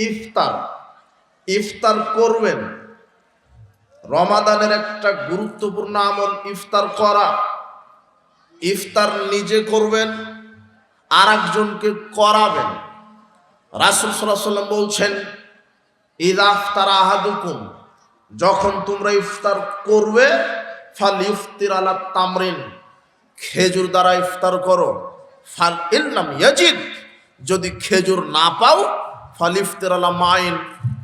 ইফতার ইফতার করবেন। রমাদানের একটা গুরুত্বপূর্ণ আমল ইফতার করা। ইফতার নিজে করবেন, আর একজনকে করাবেন। রাসূল সাল্লাল্লাহু আলাইহি ওয়াসাল্লাম বলছেন, ইযা আফতারা আহাদুকুম, যখন তোমরা ইফতার করবে, ফালইফতির আলা তামরিন, খেজুর দ্বারা ইফতার করো। ফাল ইল্লাম ইয়াজিদ, যদি খেজুর না পাও, ফালইফতির আলা মাইন,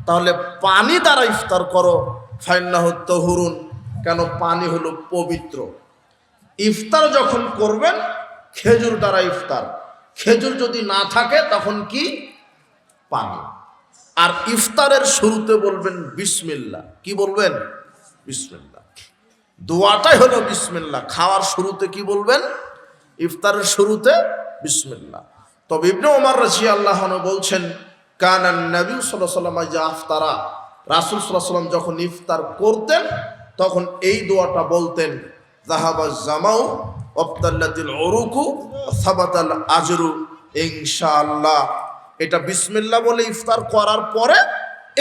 তাহলে পানি দ্বারা ইফতার করো। ফাইন্নাহু তাহুরুন, কেন পানি হলো পবিত্র। ইফতার যখন করবেন খেজুর দ্বারা ইফতার, খেজুর যদি না থাকে তখন কি? পানি। আর ইফতারের শুরুতে বলবেন বিসমিল্লাহ। কি বলবেন? বিসমিল্লাহ। দোয়াটাই হলো বিসমিল্লাহ। খাওয়ার শুরুতে কি বলবেন? ইফতারের শুরুতে বিসমিল্লাহ। তবে ইবনে ওমর রাদিয়াল্লাহু আনহু বলছেন, কানান নবী সাল্লাল্লাহু আলাইহি ওয়াসাল্লাম ইযা আফতারা, রাসূল সাল্লাল্লাহু আলাইহি ওয়াসাল্লাম যখন ইফতার করতেন তখন এই দোয়াটা বলতেন, যাহাবা জামাউ ওয়াবতাল্লাতিল উরুকু সাবাতাল আজরু ইনশাআল্লাহ। এটা বিসমিল্লাহ বলে ইফতার করার পরে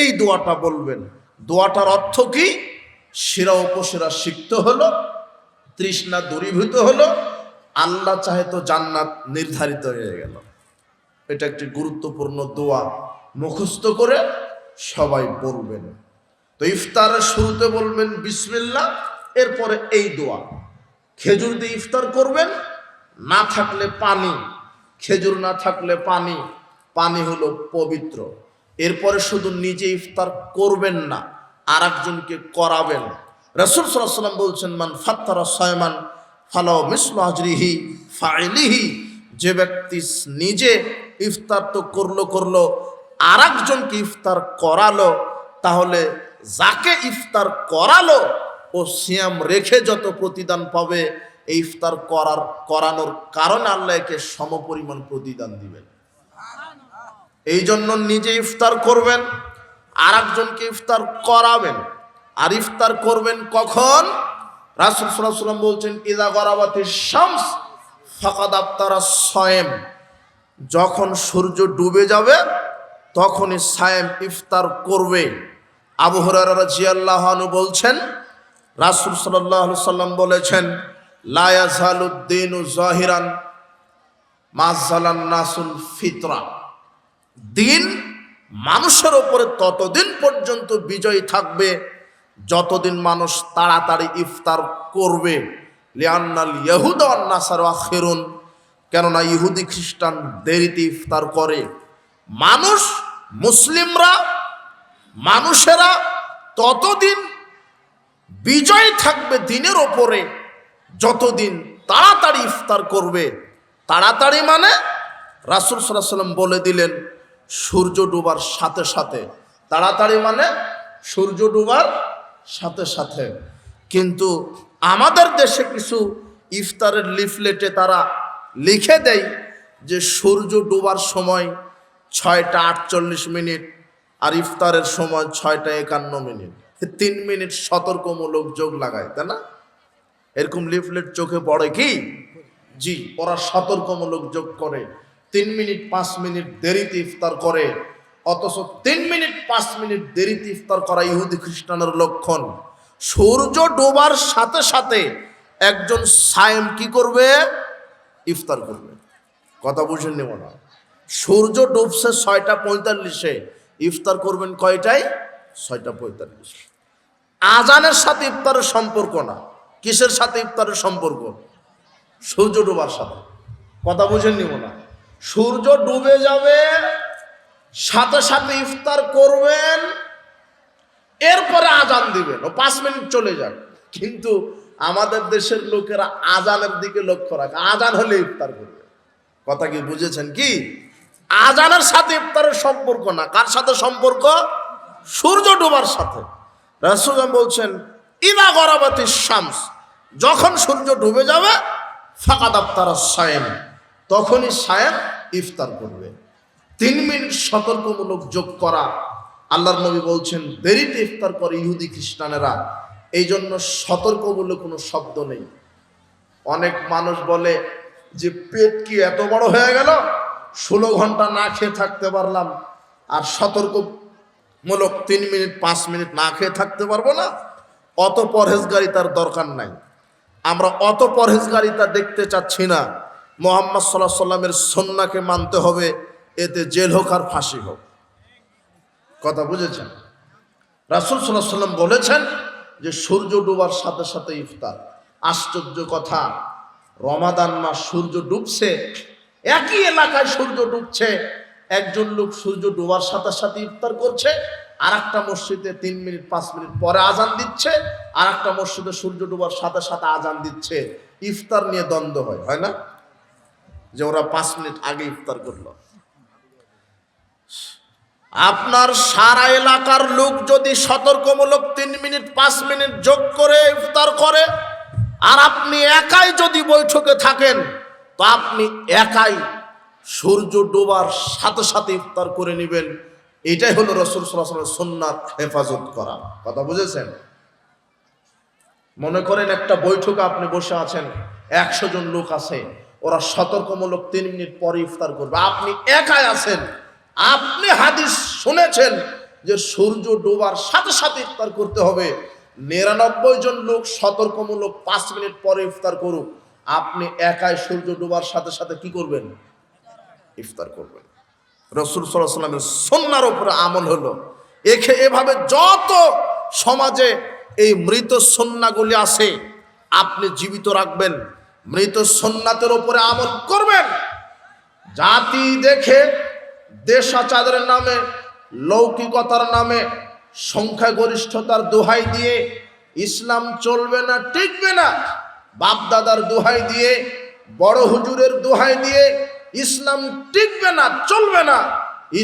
এই দোয়াটা বলবেন। দোয়াটার অর্থ কি? শিরা উপশিরা সিক্ত হলো, তৃষ্ণা দূরীভূত হলো, আল্লাহ চাহে তো জান্নাত নির্ধারিত হয়ে গেল। এটা একটি গুরুত্বপূর্ণ দোয়া, মুখস্থ করে সবাই বলবেন। তো ইফতারের শুরুতে বলবেন বিসমিল্লাহ, এরপরে এই দোয়া। খেজুর দিয়ে ইফতার করবেন, না থাকলে পানি, খেজুর না থাকলে পানি, পানি হলো পবিত্র। এরপরে শুধু নিজে ইফতার করবেন না, আর একজনকে করাবেন। রাসূল সাল্লাল্লাহু আলাইহি ওয়াসাল্লাম বলছেন, মান ফাত্তারা সায়মান ফালাউ মিসলু আজরিহি ফাইলিহি, যে ব্যক্তি নিজে ইফতার তো করলো, আর একজনকে ইফতার করালো, তাহলে যাকে ইফতার করালো ও সিয়াম রেখে যত প্রতিদান পাবে, এই ইফতার করানোর কারণে আল্লাহ একে সমপরিমাণ প্রতিদান দিবেন। এই জন্য নিজে ইফতার করবেন, আর একজনকে ইফতার করাবেন। আর ইফতার করবেন কখন? রাসূল সাল্লাল্লাহু আলাইহি ওয়াসাল্লাম বলছেন, ইযা গরাবাতিশ শামস ফাকাদ আফতারা সায়েম, যখন সূর্য ডুবে যাবে তখনই সায়েম ইফতার করবে। আবু হুরায়রা রাদিয়াল্লাহু আনহু বলছেন, রাসূল সাল্লাল্লাহু আলাইহি ওয়াসাল্লাম বলেছেন, লা ইয়াজালুদ-দীনু যাহিরান মা যালান নাসুল ফিতরা, দিন মানুষের উপরে ততদিন পর্যন্ত বিজয়ী থাকবে যতদিন মানুষ তাড়াতাড়ি ইফতার করবে। লিআন্নাল ইয়াহুদা ওয়ান নাসারা আখিরুন, কেননা ইহুদি খ্রিস্টান দেরিতে ইফতার করে। মানুষ, মুসলিমরা, মানুষেরা ততদিন বিজয় থাকবে দিনের ওপরে যতদিন তাড়াতাড়ি ইফতার করবে। তাড়াতাড়ি মানে রাসূল সাল্লাল্লাহু আলাইহি ওয়াসাল্লাম বলে দিলেন সূর্য ডোবার সাথে সাথে। তাড়াতাড়ি মানে সূর্য ডোবার সাথে সাথে। কিন্তু আমাদের দেশে কিছু ইফতারের লিফলেটে তারা লিখে দেয় যে সূর্য ডোবার সময় 6টা 48 মিনিট আর ইফতারের সময় 6টা 51 মিনিট। 3 মিনিট সতর্কমূলক যোগ লাগায়, তাই না? এরকম লিফলেট চোখে পড়ে কি? জি, ওরা সতর্কমূলক যোগ করে। 3 মিনিট 5 মিনিট দেরিতে ইফতার করে, অথচ 3 মিনিট 5 মিনিট দেরিতে ইফতার করা ইহুদি খ্রিস্টানের লক্ষণ। সূর্য ডোবার সাথে সাথে একজন সায়েম কি করবে? ইফতার করবে। কথা বুঝেন নেব না? সূর্য ডুবছে 6টা 45-এ, ইফতার করবেন কয়টায়? 6টা 45। আজানের সাথে ইফতারের সম্পর্ক না। কিসের সাথে ইফতারের সম্পর্ক? সূর্য ডোবার সাথে। কথা বুঝেন নিব না? সূর্য ডুবে যাবে, সাথে সাথে ইফতার করবেন, এরপরে আজান দিবেন, ও 5 মিনিট চলে যাক। কিন্তু আমাদের দেশের লোকেরা আজানের দিকে লক্ষ্য রাখে, আজান হলে ইফতার করবে। কথা কি বুঝেছেন? কি আজানের সাথে ইফতারের সম্পর্ক না। কার সাথে সম্পর্ক? সূর্য ডোবার সাথে। রাসূল বলছেন, ইযা গরাবাতিশ শামস, যখন সূর্য ডুবে যাবে, ফাকাদ আফতারা সায়েম, তখনই সায়েম ইফতার করবে। 3 মিনিট সতর্কমূলক যোগ করা। আল্লাহর নবী বলছেন দেরিতে ইফতার করে ইহুদি খ্রিস্টানেরা, এই জন্য সতর্ক বলে কোনো শব্দ নেই। অনেক মানুষ বলে যে পেট কি এত বড় হয়ে গেল, 16 ঘন্টা না খেয়ে থাকতে পারলাম, আর সতর্কমূলক 3 মিনিট 5 মিনিট না খেয়ে থাকতে পারবো না? অত পরহেজগারিতার দরকার নাই। আমরা অত পরহেজগারিতা দেখতে চাচ্ছি না। মুহাম্মদ সাল্লাল্লাহু আলাইহি সাল্লামের সুন্নাহকে মানতে হবে, এতে জেল হোক আর ফাঁসি হোক। কথা বুঝেছেন? রাসূল সাল্লাল্লাহু আলাইহি সাল্লাম বলেছেন যে সূর্য ডোবার সাথে সাথে ইফতার। আশ্চর্য কথা, রমাদান মাস সূর্য ডুবছে, একই এলাকায় সূর্য ডুবছে, একজন লোক সূর্য ডোবার সাথে সাথে ইফতার করছে, আর একটা মসজিদে 3 মিনিট 5 মিনিট পরে আজান দিচ্ছে, আর একটা মসজিদে সূর্য ডোবার সাথে সাথে আজান দিচ্ছে। ইফতার নিয়ে দ্বন্দ্ব হয় না? যে ওরা 5 মিনিট আগে ইফতার করলো। আপনার সারা এলাকার লোক যদি সতর্কমূলক 3 মিনিট 5 মিনিট যোগ করে ইফতার করে, আর আপনি একাই যদি বৈঠকে থাকেন, তো আপনি একাই সূর্য ডোবার সাথে সাথে ইফতার করে নেবেন। এটাই হলো রাসূল সাল্লাল্লাহু আলাইহি ওয়াসাল্লামের সুন্নাত হেফাজত করা। কথা বুঝেছেন? মনে করেন একটা বৈঠকে আপনি বসে আছেন, 100 জন লোক আছে, ওরা সতর্কমূলক 3 মিনিট পরে ইফতার করবে, আপনি একাই আছেন। আপনি হাদিস শুনেছেন যে সূর্য ডোবার সাথে সাথে ইফতার করতে হবে, 99 জন লোক সতর্কমূলক 5 মিনিট পরে ইফতার করুক, আপনি একাই সূর্য ডোবার সাথে সাথে কি করবেন? ইফতার করবেন। রাসূল সাল্লাল্লাহু আলাইহি ওয়াসাল্লামের সুন্নাহর উপরে আমল হলো। এভাবে যত সমাজে এই মৃত সুন্নাহগুলি আছে আপনি জীবিত রাখবেন, মৃত সুন্নাতের উপরে আমল করবেন। জাতি দেখে দেশাচারের নামে, লৌকিকতার নামে, সংখ্যাগরিষ্ঠতার দোহাই দিয়ে ইসলাম চলবে না, টিকবে না। বাপদাদার দোহাই দিয়ে, বড় হুজুরের দোহাই দিয়ে ইসলাম টিকবে না, চলবে না।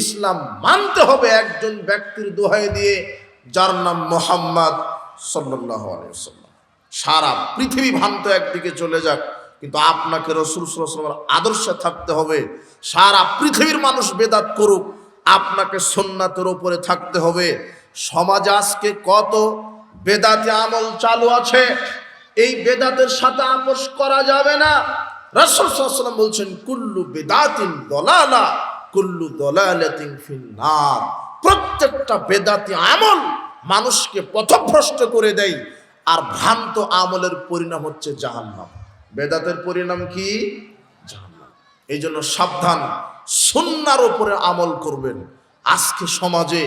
ইসলাম মানতে হবে একজন ব্যক্তির দোহাই দিয়ে, যার নাম মুহাম্মদ সাল্লাল্লাহু আলাইহি ওয়াসাল্লাম। সারা পৃথিবী ভ্রান্ত একদিকে চলে যাক, কিন্তু আপনাকে রাসূল সাল্লাল্লাহু আলাইহি ওয়াসাল্লামের আদর্শে থাকতে হবে। সারা পৃথিবীর মানুষ বেদাত করুক, আপনাকে সুন্নাতের উপরে থাকতে হবে। সমাজে আজকে কত বেদাতি আমল চালু আছে, এই বেদাতের সাথে আপোষ করা যাবে না। রাসূল সাল্লাল্লাহু আলাইহি ওয়াসাল্লাম বলছেন, কুল্লু বিদাতিন দালালা কুল্লু দালালাতিন ফিন্নার। প্রত্যেকটা বেদাতি আমল মানুষকে পথভ্রষ্ট করে দেয়, আর ভ্রান্ত আমলের পরিণাম হচ্ছে জাহান্নাম। বেদাতের পরিণাম কি? জাহান্নাম। এই জন্য সাবধান, সুন্নাহর উপরে আমল করবেন। আজকে সমাজে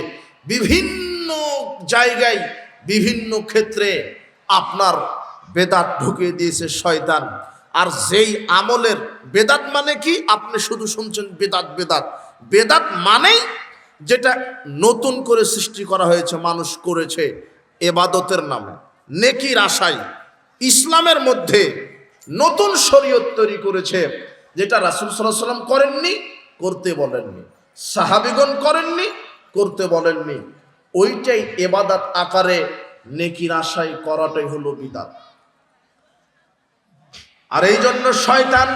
বিভিন্ন জায়গায় বিভিন্ন ক্ষেত্রে আপনার বেদাত ঢুকিয়ে দিয়েছে শয়তান। আর যেই আমলের বেদাত মানে কি? আপনি শুধু শুনছেন বেদাত বেদাত। বেদাত মানেই যেটা নতুন করে সৃষ্টি করা হয়েছে, মানুষ করেছে ইবাদতের নামে, নেকির আশায়, ইসলামের মধ্যে নতুন শরীয়ত তৈরি করেছে, যেটা রাসূল সাল্লাল্লাহু আলাইহি ওয়াসাল্লাম করেননি, করতে বলেননি, সাহাবীগণ করেননি, করতে বলেননি। ওইটাই ইবাদত আকারে নেকির আশায় করাটাই হলো বিদআত। আর এই জন্য শয়তান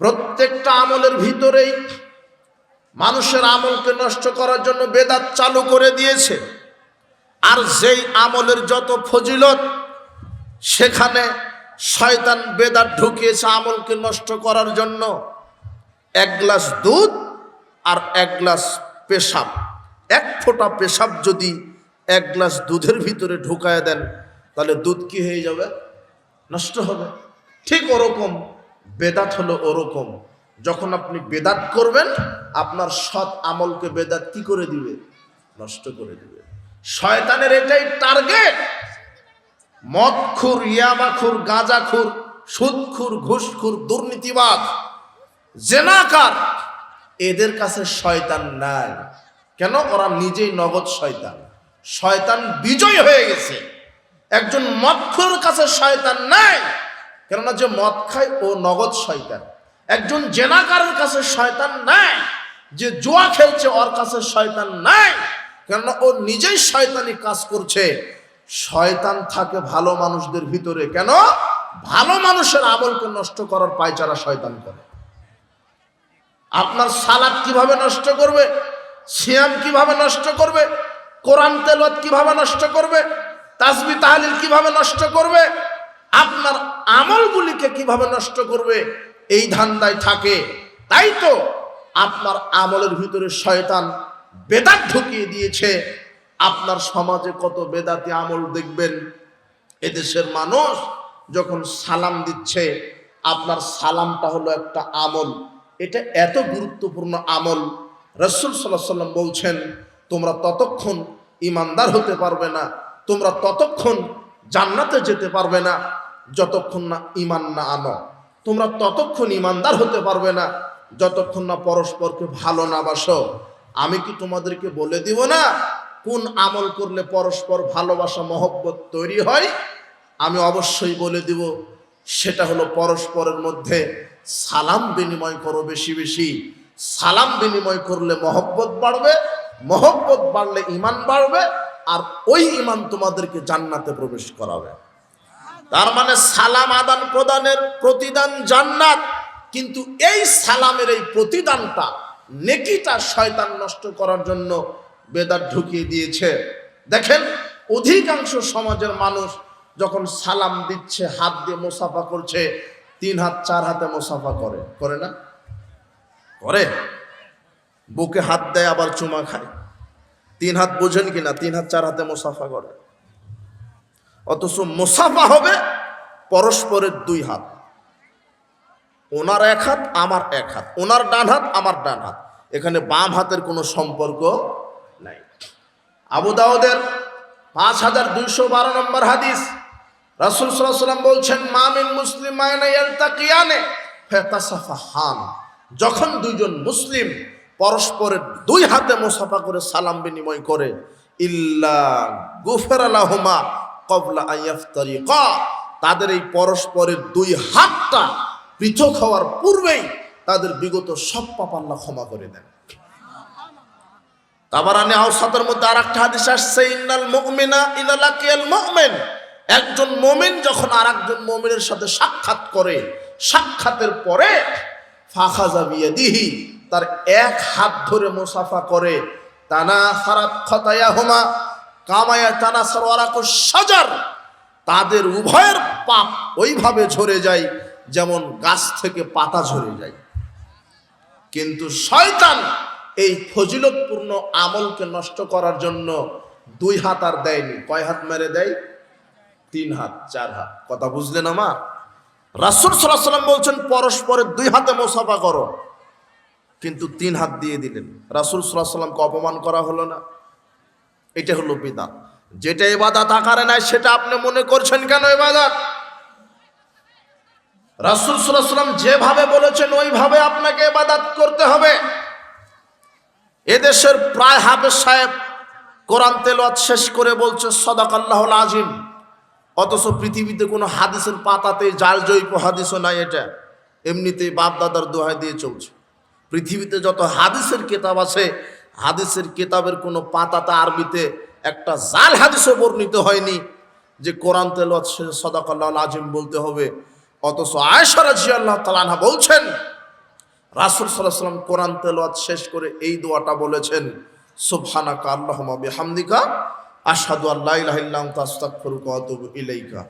প্রত্যেকটা আমলের ভিতরেই মানুষের আমলকে নষ্ট করার জন্য বেদাত চালু করে দিয়েছে। আর যেই আমলের যত ফজিলত, সেখানে শয়তান বেদাত ঢুকিয়েছে আমলকে নষ্ট করার জন্য। 1 গ্লাস দুধ আর 1 গ্লাস পেশাব, 1 ফোঁটা পেশাব যদি 1 গ্লাস দুধের ভিতরে ঢুকায় দেন, তাহলে দুধ কি হয়ে যাবে? নষ্ট হবে। ঠিক ওরকম বেদাত হলো ওরকম। যখন আপনি বেদাত করবেন, আপনার সৎ আমলকে বেদাত কি করে দিবে? নষ্ট করে দিবে। শয়তানের এটাই টার্গেট। মদখুর, ইয়াবাখুর, গাঁজাখুর, সুদখুর, ঘুষখুর, দুর্নীতিবাজ, জেনাকার, এদের কাছে শয়তান নাই। কেন? ওরা নিজেই নগদ শয়তান। শয়তান বিজয় হয়ে গেছে। একজন মদখুরের কাছে শয়তান নাই, কেননা যে মদ খায় ও নগদ শয়তান। একজন জেনাকারের কাছে শয়তান নাই, যে জুয়া খেলছে ওর কাছে শয়তান নাই, কেননা ও নিজেই শয়তানি কাজ করছে। শয়তান থাকে ভালো মানুষদের ভিতরে। কেন? ভালো মানুষের আমলকে নষ্ট করার পায়চারা শয়তান করে। আপনার সালাত কিভাবে নষ্ট করবে, সিয়াম কিভাবে নষ্ট করবে, কোরআন তেলাওয়াত কিভাবে নষ্ট করবে, তাসবিহ তাহলিল কিভাবে নষ্ট করবে, আপনার আমলগুলিকে কিভাবে নষ্ট করবে, এই ধান্দায় থাকে। তাই তো আপনার আমলের ভিতরে শয়তান বেদাত ঢুকিয়ে দিয়েছে। আপনার সমাজে কত বেদাতি আমল দেখবেন। এদেশের মানুষ যখন সালাম দিচ্ছে, আপনার সালামটা হলো একটা আমল। এটা এত গুরুত্বপূর্ণ আমল, রাসূল সাল্লাল্লাহু আলাইহি ওয়াসাল্লাম বলছেন, তোমরা ততক্ষণ ইমানদার হতে পারবে না, তোমরা ততক্ষণ জান্নাতে যেতে পারবে না যতক্ষণ না ঈমান না আনো। তোমরা ততক্ষণ ইমানদার হতে পারবে না যতক্ষণ না পরস্পরকে ভালো না বাসো। আমি কি তোমাদেরকে বলে দিব না কোন আমল করলে পরস্পর ভালোবাসা মহব্বত তৈরি হয়? আমি অবশ্যই বলে দিব, সেটা হলো পরস্পরের মধ্যে সালাম বিনিময় করো বেশি বেশি। সালাম বিনিময় করলে মহব্বত বাড়বে, মহব্বত বাড়লে ঈমান বাড়বে, আর ওই ঈমান তোমাদেরকে জান্নাতে প্রবেশ করাবে। তার মানে সালাম আদান প্রদানের প্রতিদান জান্নাত। কিন্তু এই সালামের এই প্রতিদানটা, নেকিটা শয়তান নষ্ট করার জন্য বেদাত ঢুকিয়ে দিয়েছে। দেখেন, অধিকাংশ সমাজের মানুষ যখন সালাম দিচ্ছে, হাত দিয়ে মুসাফা করছে, 3 হাত 4 হাতে মুসাফা করে, করে না? করে। বুকে হাত দেয়, আবার চুমা খায়। 3 হাত বোঝেন কিনা? 3 হাত 4 হাতে মুসাফা করে। অথচ মুসাফা হবে পরস্পরের 2 হাত। ওনার 1 হাত, আমার 1 হাত, ওনার ডান হাত, আমার ডান হাত। এখানে বাম হাতের কোনো সম্পর্ক নাই। আবু দাউদের 5212 নম্বর হাদিস, রাসূল সাল্লাল্লাহু আলাইহি ওয়াসাল্লাম বলছেন, মা মিন মুসলিমাইনা ইয়ালতাকিয়ানে ফাতাসাফাহান। যখন দুইজন মুসলিম পরস্পরের 2 হাতে মুসাফা করে সালাম বিনিময় করে, ইল্লা গুফিরা লাহুমা ক্বাবলা আন ইফতারিকা, তাদের এই পরস্পরের 2 হাতটা পৃথক হওয়ার পূর্বেই তাদের বিগত সব পাপ আল্লাহ ক্ষমা করে দেন। তাবারানী আওসাতের মধ্যে আরেকটা হাদিস আসছে, ইন্নাল মুমিনা ইযা লাকিয়াল মুমিন, একজন মুমিন যখন আরেকজন মুমিনের সাথে সাক্ষাৎ করে, সাক্ষাতের পরে ফাখাযা বিয়াদিহি, তার 1 হাত ধরে মুসাফা করে, তানাসারাত খাতায়াহুমা কামা ইয়াতানাসারু ওয়ারাকুশ শাজার, তাদের উভয়ের পাপ ওইভাবে ঝরে যায় যেমন গাছ থেকে পাতা ঝরে যায়। কিন্তু শয়তান এই ফজিলতপূর্ণ আমলকে নষ্ট করার জন্য 2 হাত আর দেয়নি। কয় হাত মেরে দেয়? 3 হাত 4 হাত। কথা বুঝলেন আমার? রাসূল সাল্লাল্লাহু আলাইহি ওয়াসাল্লাম বলছেন পরস্পরের 2 হাতে মুসাফা করো, কিন্তু 3 হাত দিয়ে দিলেন। রাসূল সাল্লাল্লাহু আলাইহি ওয়াসাল্লামকে অপমান করা হলো না? এটা হলো বিদআত। যেটা ইবাদত আকারে নাই সেটা আপনি মনে করছেন কেন ইবাদত? রাসূল সাল্লাল্লাহু আলাইহি ওয়াসাল্লাম যেভাবে বলেছেন ওইভাবে আপনাকে ইবাদত করতে হবে। এদেশের প্রায় হাফেজ সাহেব কোরআন তেলাওয়াত শেষ করে বলছে সাদাকাল্লাহুল আযীম, অথচ পৃথিবীতে কোনো হাদিসের পাতাতে জালজয়ী হাদিসও নাই। এটা এমনিতেই বাপ দাদার দোহাই দিয়ে চলছে। পৃথিবীতে যত হাদিসের কিতাব আছে, হাদিসের কিতাবের কোনো পাতাতে আরবিতে একটা জাল হাদিসও বর্ণিত হয়নি যে কোরআন তেলাওয়াত শেষে সাদাকাল্লাহুল আযীম বলতে হবে। অথচ আয়েশা রাদিয়াল্লাহু তাআলা আনহা বলছেন, রাসূল সাল্লাল্লাহু আলাইহি ওয়াসাল্লাম কোরআন তেলাওয়াত শেষ করে এই দোয়াটা বলেছেন, সুবহানাকা আল্লাহুম্মা বিহামদিকা আশহাদু আল্লা ইলাহা ইল্লা আনতা আস্তাগফিরুকা ওয়া আতুবু ইলাইকা।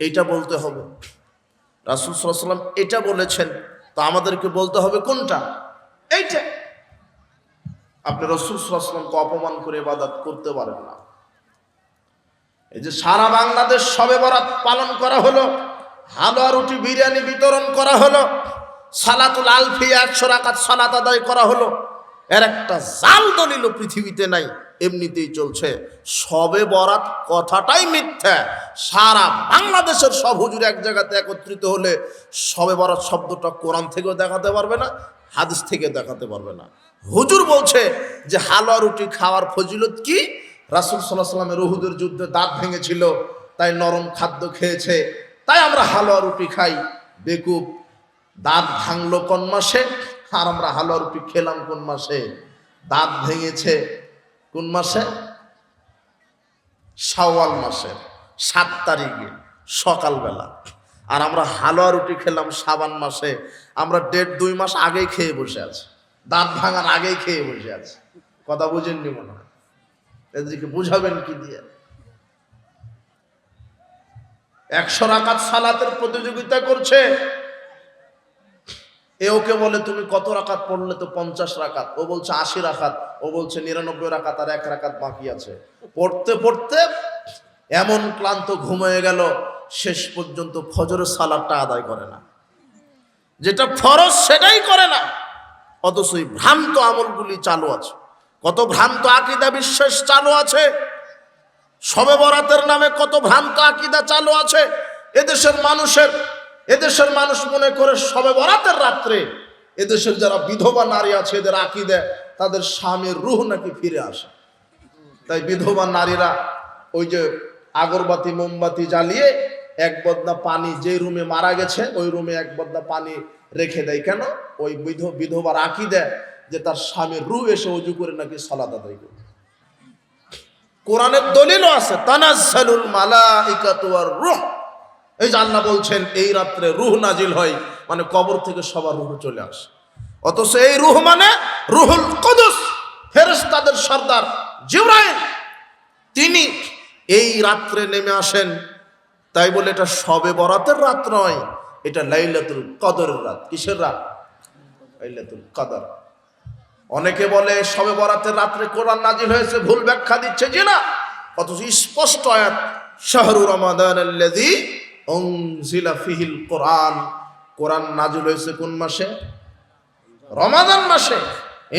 এইটা বলতে হবে। রাসূল সাল্লাল্লাহু আলাইহি ওয়াসাল্লাম এটা বলেছেন, তো আমাদেরকে বলতে হবে কোনটা? এইটা। আপনি রাসূল সাল্লাল্লাহু আলাইহি ওয়াসাল্লামকে অপমান করে ইবাদত করতে পারেন না। এই যে সারা বাংলাদেশ শবে বরাত পালন করা হলো, হালুয়া রুটি বিরিয়ানি বিতরণ করা হলো, সালাতুল আলফিয়া 100 রাকাত সালাত আদায় করা হলো, এর একটা জাল দলিল পৃথিবীতে নাই, এমনিতেই চলছে। শবে বরাত কথাটাই মিথ্যা। সারা বাংলাদেশের সব হুজুর এক জায়গাতে একত্রিত হলে শবে বরাত শব্দটা কোরআন থেকেও দেখাতে পারবে না, হাদিস থেকে দেখাতে পারবে না। হুজুর বলছে যে হালুয়া রুটি খাওয়ার ফজিলত কি? রাসূল সাল্লাল্লাহু আলাইহি ওয়াসাল্লামের উহুদের যুদ্ধে দাঁত ভেঙেছিল, তাই নরম খাদ্য খেয়েছে, তাই আমরা হালুয়া রুটি খাই। বেকুব, দাঁত ভাঙলো কোন মাসে আর আমরা হালুয়া রুটি খেলাম কোন মাসে? দাঁত ভেঙেছে কোন মাসে? শাওয়াল মাসের 7 তারিখে সকালবেলা, আর আমরা হালুয়া রুটি খেলাম শাবান মাসে। আমরা 1.5-2 মাস আগেই খেয়ে বসে আছি, দাঁত ভাঙার আগেই খেয়ে বসে আছি। কথা বুঝেননি মনে হয়? এদিকে বুঝাবেন কি দিয়ে? 100 রাকাত সালাতের প্রতিযোগিতা করছে, এ ওকে বলে তুমি কত রাকাত পড়লে? তো 50 রাকাত। ও বলছে 80 রাকাত। ও বলছে 99 রাকাত, আর 1 রাকাত বাকি আছে। পড়তে পড়তে এমন ক্লান্ত ঘুমিয়ে গেল, শেষ পর্যন্ত ফজরের সালাতটা আদায় করে না, যেটা ফরজ সেটাই করে না। অথচ এই ভ্রান্ত আমলগুলি চালু আছে। কত ভ্রান্ত আকীদা বিশ্বাস চালু আছে, শবে বরাতের নামে কত ভ্রান্ত আকীদা চালু আছে। এদেশের মানুষ মনে করে শবে বরাতের রাত্রে এদেশের যারা বিধবা নারী আছে এদের আকীদা তাদের স্বামীর রূহ নাকি ফিরে আসে। তাই বিধবা নারীরা ওই যে আগরবাতি মোমবাতি জ্বালিয়ে এক বদনা পানি, যে রুমে মারা গেছে ওই রুমে এক বদনা পানি রেখে দেয়। কেন? ওই বিধবার আকীদা যে তার স্বামীর রূহ এসে ওযু করে নাকি সালাত আদায় করে। কোরআনের দলিলও আছে, তানাজ্জালুল মালাইকাতু ওয়ার রূহ। এই যে আল্লাহ বলছেন এই রাত্রে রূহ নাজিল হয়, মানে কবর থেকে সবার রূহ চলে আসে। অথচ এই রূহ মানে রূহুল কুদুস, ফেরেশতাদের সর্দার জিবরাইল, তিনি এই রাত্রে নেমে আসেন। তাই বলে এটা শবে বরাতের রাত নয়, এটা লাইলাতুল কদরের রাত। কিসের রাত? লাইলাতুল কদর। অনেকে বলে শবে বরাতের রাত্রে কোরআন নাজিল হয়েছে, ভুল ব্যাখ্যা দিচ্ছে যে না। অথচ স্পষ্ট আয়াত, শাহরু রমাদানাল্লাযী উনজিলা ফিহিল কোরআন। কোরআন নাজিল হয়েছে কোন মাসে? রমাদান মাসে।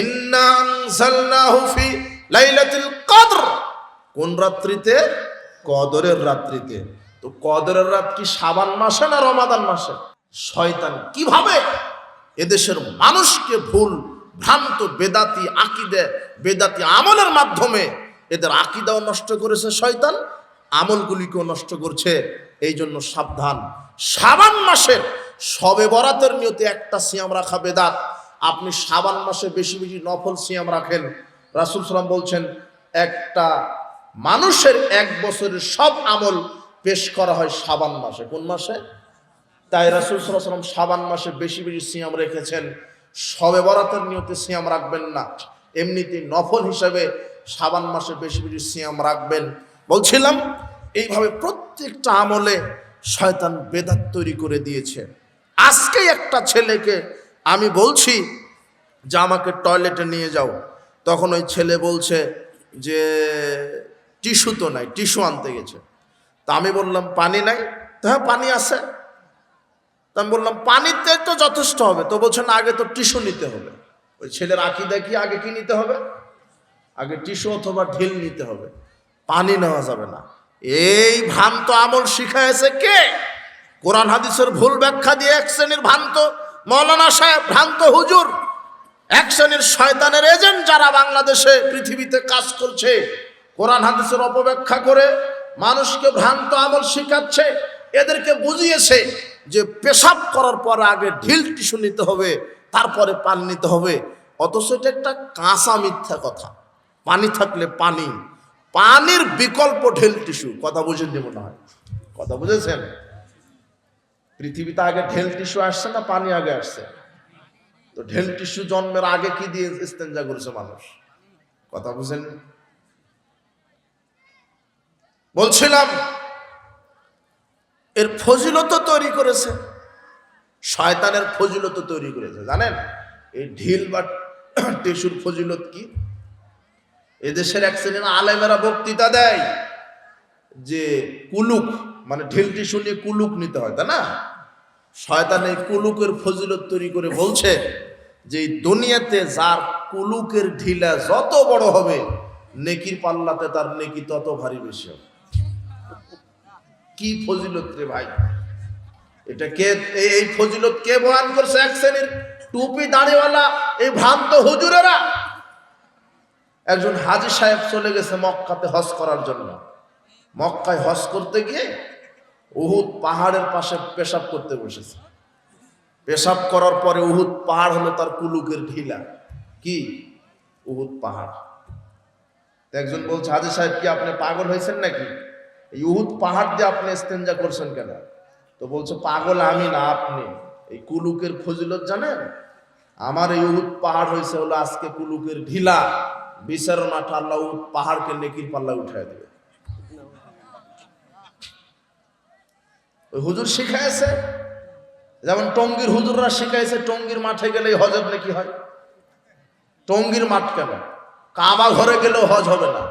ইন্না আনজালনাহু ফি লাইলাতুল কদর। কোন রাত্রিতে? কদরের রাত্রিতে। তো কদরের রাত কি শাবান মাসে না রমাদান মাসে? শয়তান কিভাবে এদেশের মানুষকে ভুল ভ্রান্ত বেদাতি আকীদা, বেদাতি আমলের মাধ্যমে এদের আকীদাও নষ্ট করেছে শয়তান, আমলগুলিকেও নষ্ট করছে। এই জন্য সাবধান। শাবান মাসের শবে বরাতের নিয়তে একটা সিয়াম রাখা বেদাত। আপনি শাবান মাসে বেশি বেশি নফল সিয়াম রাখেন। রাসূল সাল্লাল্লাহু আলাইহি ওয়াসাল্লাম বলছেন একটা মানুষের 1 বছরের সব আমল পেশ করা হয় শাবান মাসে। কোন মাসে? তাই রাসূল সাল্লাল্লাহু আলাইহি ওয়াসাল্লাম শাবান মাসে বেশি বেশি সিয়াম রেখেছেন। শবে বরাতের নিয়তে সিয়াম রাখবেন না, এমনিতে নফল হিসাবে শাবান মাসে বেশি বেশি সিয়াম রাখবেন। বলছিলাম এইভাবে প্রত্যেকটা আমলে শয়তান বেদাত তৈরি করে দিয়েছে। আজকে একটা ছেলেকে আমি বলছি যে আমাকে টয়লেটে নিয়ে যাও, তখন ওই ছেলে বলছে যে টিস্যু তো নাই, টিস্যু আনতে গেছে। তা আমি বললাম পানি নাই? তো হ্যাঁ পানি আছে। তা আমি বললাম পানিতে তো যথেষ্ট হবে। তো বলছে না, আগে তো টিস্যু নিতে হবে। ওই ছেলের আকীদা কি আগে কি নিতে হবে? আগে টিস্যু অথবা ঢিল নিতে হবে, পানি নেওয়া যাবে না। এই ভ্রান্ত আমল শিখাইছে কে? কোরআন হাদিসের ভুল ব্যাখ্যা দিয়ে এক শ্রেণীর ভ্রান্ত মৌলানা সাহেব, ভ্রান্ত হুজুর, এক শ্রেণীর শয়তানের এজেন্ট যারা বাংলাদেশে পৃথিবীতে কাজ করছে, কোরআন হাদিসের অপব্যাখ্যা করে মানুষকে ভ্রান্ত আমল শিখাচ্ছে। এদেরকে বুঝিয়েছে যে পেশাব করার পর আগে ঢিল টিস্যু নিতে হবে, তারপরে পানি নিতে হবে। অথচ এটা একটা কাঁচা মিথ্যা কথা। পানি থাকলে পানি, পানির বিকল্প ঢিল টিস্যু। কথা বুঝেন নি মনে হয়? কথা বুঝেছেন? পৃথিবীতে আগে ঢিল টিস্যু আসছে না পানি আগে আসছে? তো ঢিল টিস্যু জন্মের আগে কি দিয়ে ইস্তেঞ্জা করেছে মানুষ? কথা বুঝেন? বলছিলাম এর ফজিলত তৈরি করেছে শয়তানের, ফজিলত তৈরি করেছে। জানেন এই ঢিল বা টিস্যুর ফজিলত কি? এদেশের এক শ্রেণীর আলেমেরা বক্তৃতা দেয় যে কুলুক, মানে ঢিল টিস্যু নিয়ে কুলুক নিতে হয়, তাই না? শয়তান এই কুলুকের ফজিলত তৈরি করে বলছে যে এই দুনিয়াতে যার কুলুকের ঢিলা যত বড় হবে, নেকির পাল্লাতে তার নেকি তত ভারী বেশি হবে। কি ফজিলত রে ভাই! এটা কে, এই ফজিলত কে বয়ান করছে? এক শ্রেণীর টুপি দাড়িওয়ালা এই ভ্রান্ত হুজুরেরা। একজন হাজী সাহেব চলে গেছে মক্কাতে হজ করার জন্য। মক্কায় হজ করতে গিয়ে উহুদ পাহাড়ের পাশে পেশাব করতে বসেছে। পেশাব করার পরে উহুদ পাহাড় হলো তার কুলুকের ঢিলা। কি? উহুদ পাহাড়। একজন বলছে হাজী সাহেব কি আপনি পাগল হয়েছেন নাকি? এই উহুদ পাহাড় দিয়ে আপনি ইস্তেঞ্জা করছেন কেন? তো বলছে পাগল আমি না, আপনি। এই কুলুকের ফজিলত জানেন? আমার এই উহুদ পাহাড় হয়েছে হলো আজকে কুলুকের ঢিলা। বিচারের মাঠে আল্লাহ উহুদ পাহাড়কে নেকির পাল্লা উঠায় দেবে। ওই হুজুর শিখাইছে যেমন টঙ্গীর হুজুররা শিখাইছে টঙ্গীর মাঠে গেলেই হজের নাকি হয়। টঙ্গীর মাঠ কেন? কাবা ঘরে গেলেও হজ হবে না।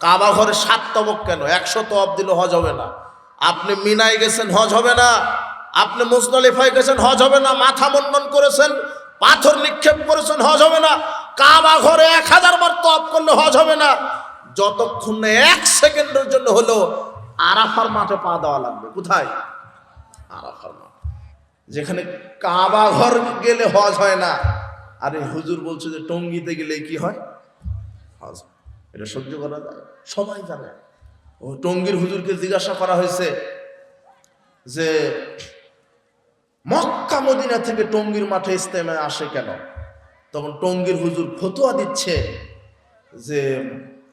কাবা ঘরে 7 তবক কেন? 100 তওয়াব দিলেও হজ হবে না। আপনি মিনায় গেছেন, হজ হবে না। আপনি মুজদালিফায় গেছেন, হজ হবে না। মাথা মুন্ডন করেছেন, পাথর নিক্ষেপ করেছেন, হজ হবে না। কাবা ঘরে 1000 বার তওয়াব করলে হজ হবে না, যতক্ষণ না 1 সেকেন্ডের জন্য হলো আরাফার মাঠে পা দেওয়া লাগবে। কোথায়? আরাফার মাঠ, যেখানে কাবা ঘর গেলে হজ হয় না। আরে হুজুর বলছে যে টঙ্গীতে গেলে কি হয়? হজ। এটা সহ্য করা যায়? সবাই জানে। ও টঙ্গীর হুজুরকে জিজ্ঞাসা করা হয়েছে যে মক্কা মদিনা থেকে টঙ্গীর মাঠে ইজতেমা আসে কেন? তখন টঙ্গীর হুজুর ফতোয়া দিচ্ছে যে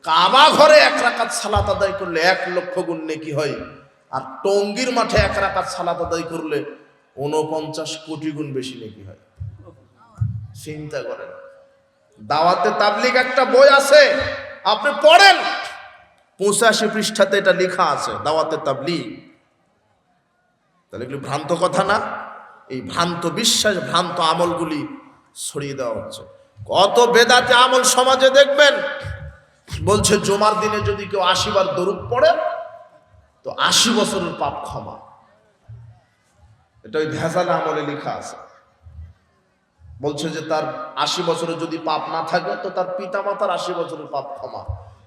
কাবা ঘরে 1 রাকাত সালাত আদায় করলে 1 লক্ষ গুণ নেকি হয়, আর টঙ্গীর মাঠে 1 রাকাত সালাত আদায় করলে 49 কোটি গুণ বেশি নেকি হয়। চিন্তা করেন। দাওয়াতে তাবলীগ একটা বই আছে, আপনি পড়েন, 85 পৃষ্ঠাতে এটা লেখা আছে, দাওয়াতে তাবলীগ। তাহলে এগুলো ভ্রান্ত কথা না? এই ভ্রান্ত বিশ্বাস, ভ্রান্ত আমলগুলি ছড়িয়ে দেওয়া হচ্ছে। কত বেদাতে আমল সমাজে দেখবেন। বলছে জুমার দিনে যদি কেউ 80 বার দরুদ পড়ে তো 80 বছরের পাপ ক্ষমা। এটা ওই ভেজাল আমলে লেখা আছে। বলছে যে তার 80 বছরে যদি পাপ না থাকে তো তার পিতা মাতার 80 বছরের পাপ ক্ষমা।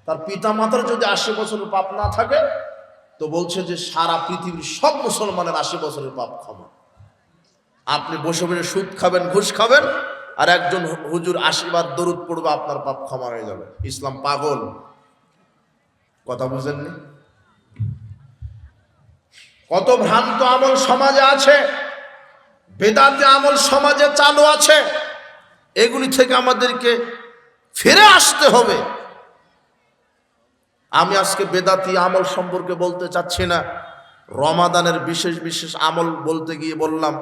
তার পিতা মাতার যদি 80 বছরের পাপ না থাকে তো বলছে যে সারা পৃথিবীর সব মুসলমানের 80 বছরের পাপ ক্ষমা। আপনি বসে বসে সুদ খাবেন, ঘুষ খাবেন, আর একজন হুজুর 80 বার দরুদ পড়বে, আপনার পাপ ক্ষমা হয়ে যাবে। ইসলাম পাগল? কথা বুঝেননি? কত ভ্রান্ত আমল সমাজে আছে, বেদাতে আমল সমাজে চালু আছে। এগুলি থেকে আমাদেরকে ফিরে আসতে হবে। আমি আজকে বেদাতি আমল সম্পর্কে বলতে চাচ্ছি না। রমাদানের বিশেষ বিশেষ আমল বলতে গিয়ে বললাম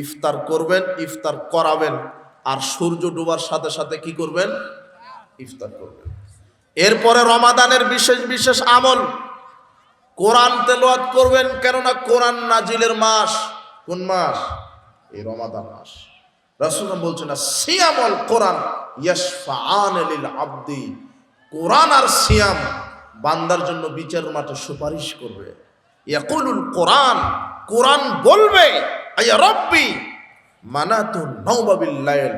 ইফতার করবেন, ইফতার করাবেন, আর সূর্য ডোবার সাথে সাথে কি করবেন? ইফতার করবেন। এরপরে রমাদানের বিশেষ বিশেষ আমল, কোরআন তেলাওয়াত করবেন, কেননা কোরআন নাজিলের মাস। কোন মাস? এই রমাদান মাস। রাসূল বলছেন সিয়ামুল কোরআন ইয়াশফাআন লিল আবদি, কোরআন আর সিয়াম বান্দার জন্য বিচার মাঠে সুপারিশ করবে। ইয়াকুলুল কোরআন, কোরআন বলবে আয়া রব্বি মানাতু নাওমা বিল লাইল,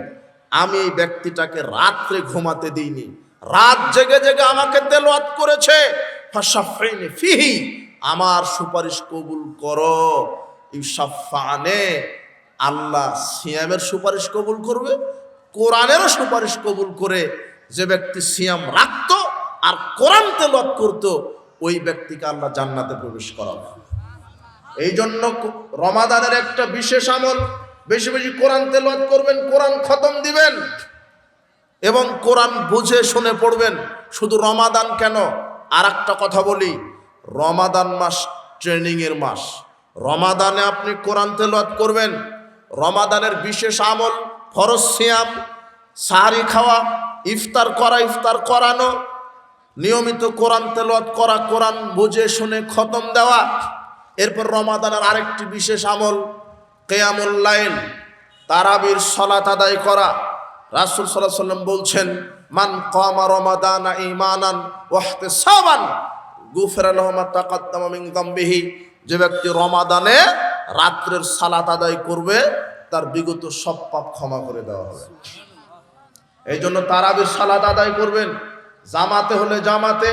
আমি এই ব্যক্তিটাকে রাত্রে ঘুমাতে দিইনি, রাত জেগে জেগে আমাকে তেলাওয়াত করেছে, ফাশাফিনি ফিহি, আমার সুপারিশ কবুল করো। ইউশাফানে, আল্লাহ সিয়ামের সুপারিশ কবুল করবে, কোরআনেরও সুপারিশ কবুল করে। যে ব্যক্তি সিয়াম রাখত আর কোরআন তেলাওয়াত করত, ওই ব্যক্তিকে আল্লাহ জান্নাতে প্রবেশ করাবে। এই জন্য রমাদানের একটা বিশেষ আমল, বেশি বেশি কোরআন তেলাওয়াত করবেন, কোরআন খতম দিবেন এবং কোরআন বুঝে শুনে পড়বেন। শুধু রমাদান কেন, আর একটা কথা বলি, রমাদান মাস ট্রেনিং এর মাস। রমাদানে আপনি কোরআন তেলাওয়াত করবেন। রমাদানের বিশেষ আমল ফরজ সিয়াম, সাহারি খাওয়া, ইফতার করা, ইফতার করানো, নিয়মিত কোরআন তেলাওয়াত করা, কোরআন বুঝে শুনে খতম দেওয়া। এরপর রমাদানের আরেকটি বিশেষ আমল কিয়ামুল লাইল, তারাবির সালাত আদায় করা। রাসূল সাল্লাল্লাহু আলাইহি ওয়াসাল্লাম বলছেন মান কামা রমাদানা ঈমানান ওয়া ইহতিসাবান গুফিরা লাহু মা তাকাদ্দামা মিন যামবিহি, যে ব্যক্তি রমাদানে রাত্রের সালাত আদায় করবে তার বিগত সব পাপ ক্ষমা করে দেওয়া হবে। এই জন্য তারাবির সালাত আদায় করবেন, জামাতে হলে জামাতে,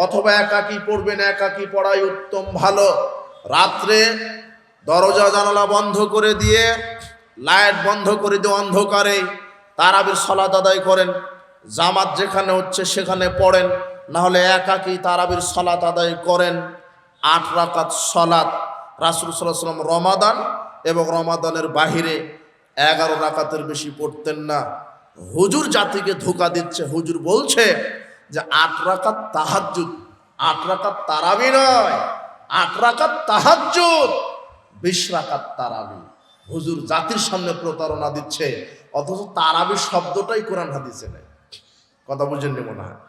অথবা একাকী পড়বেন, একাকী পড়াই উত্তম ভালো। রাত্রে দরজা জানালা বন্ধ করে দিয়ে, লাইট বন্ধ করে দিয়ে অন্ধকারে তারাবির সালাত আদায় করেন। জামাত যেখানে হচ্ছে সেখানে পড়েন, না হলে একাকী তারাবির সালাত আদায় করেন। 8 রাকাত সালাত রাসূল সাল্লাল্লাহু আলাইহি ওয়াসাল্লাম রমাদান এবং রমাদানের বাহিরে 11 রাকাতের বেশি পড়তেন না। হুজুর জাতিকে ধোঁকা দিচ্ছে। হুজুর বলছে যে 8 রাকাত তাহাজ্জুদ, 8 রাকাত তারাবি নয়, 8 রাকাত তাহাজ্জুদ, 20 রাকাত তারাবি। হুজুর জাতির সামনে প্রতারণা দিচ্ছে, অথচ তারাবি শব্দটাই কোরআন হাদিসে নেই। কথা বুঝেননি মনে হয়?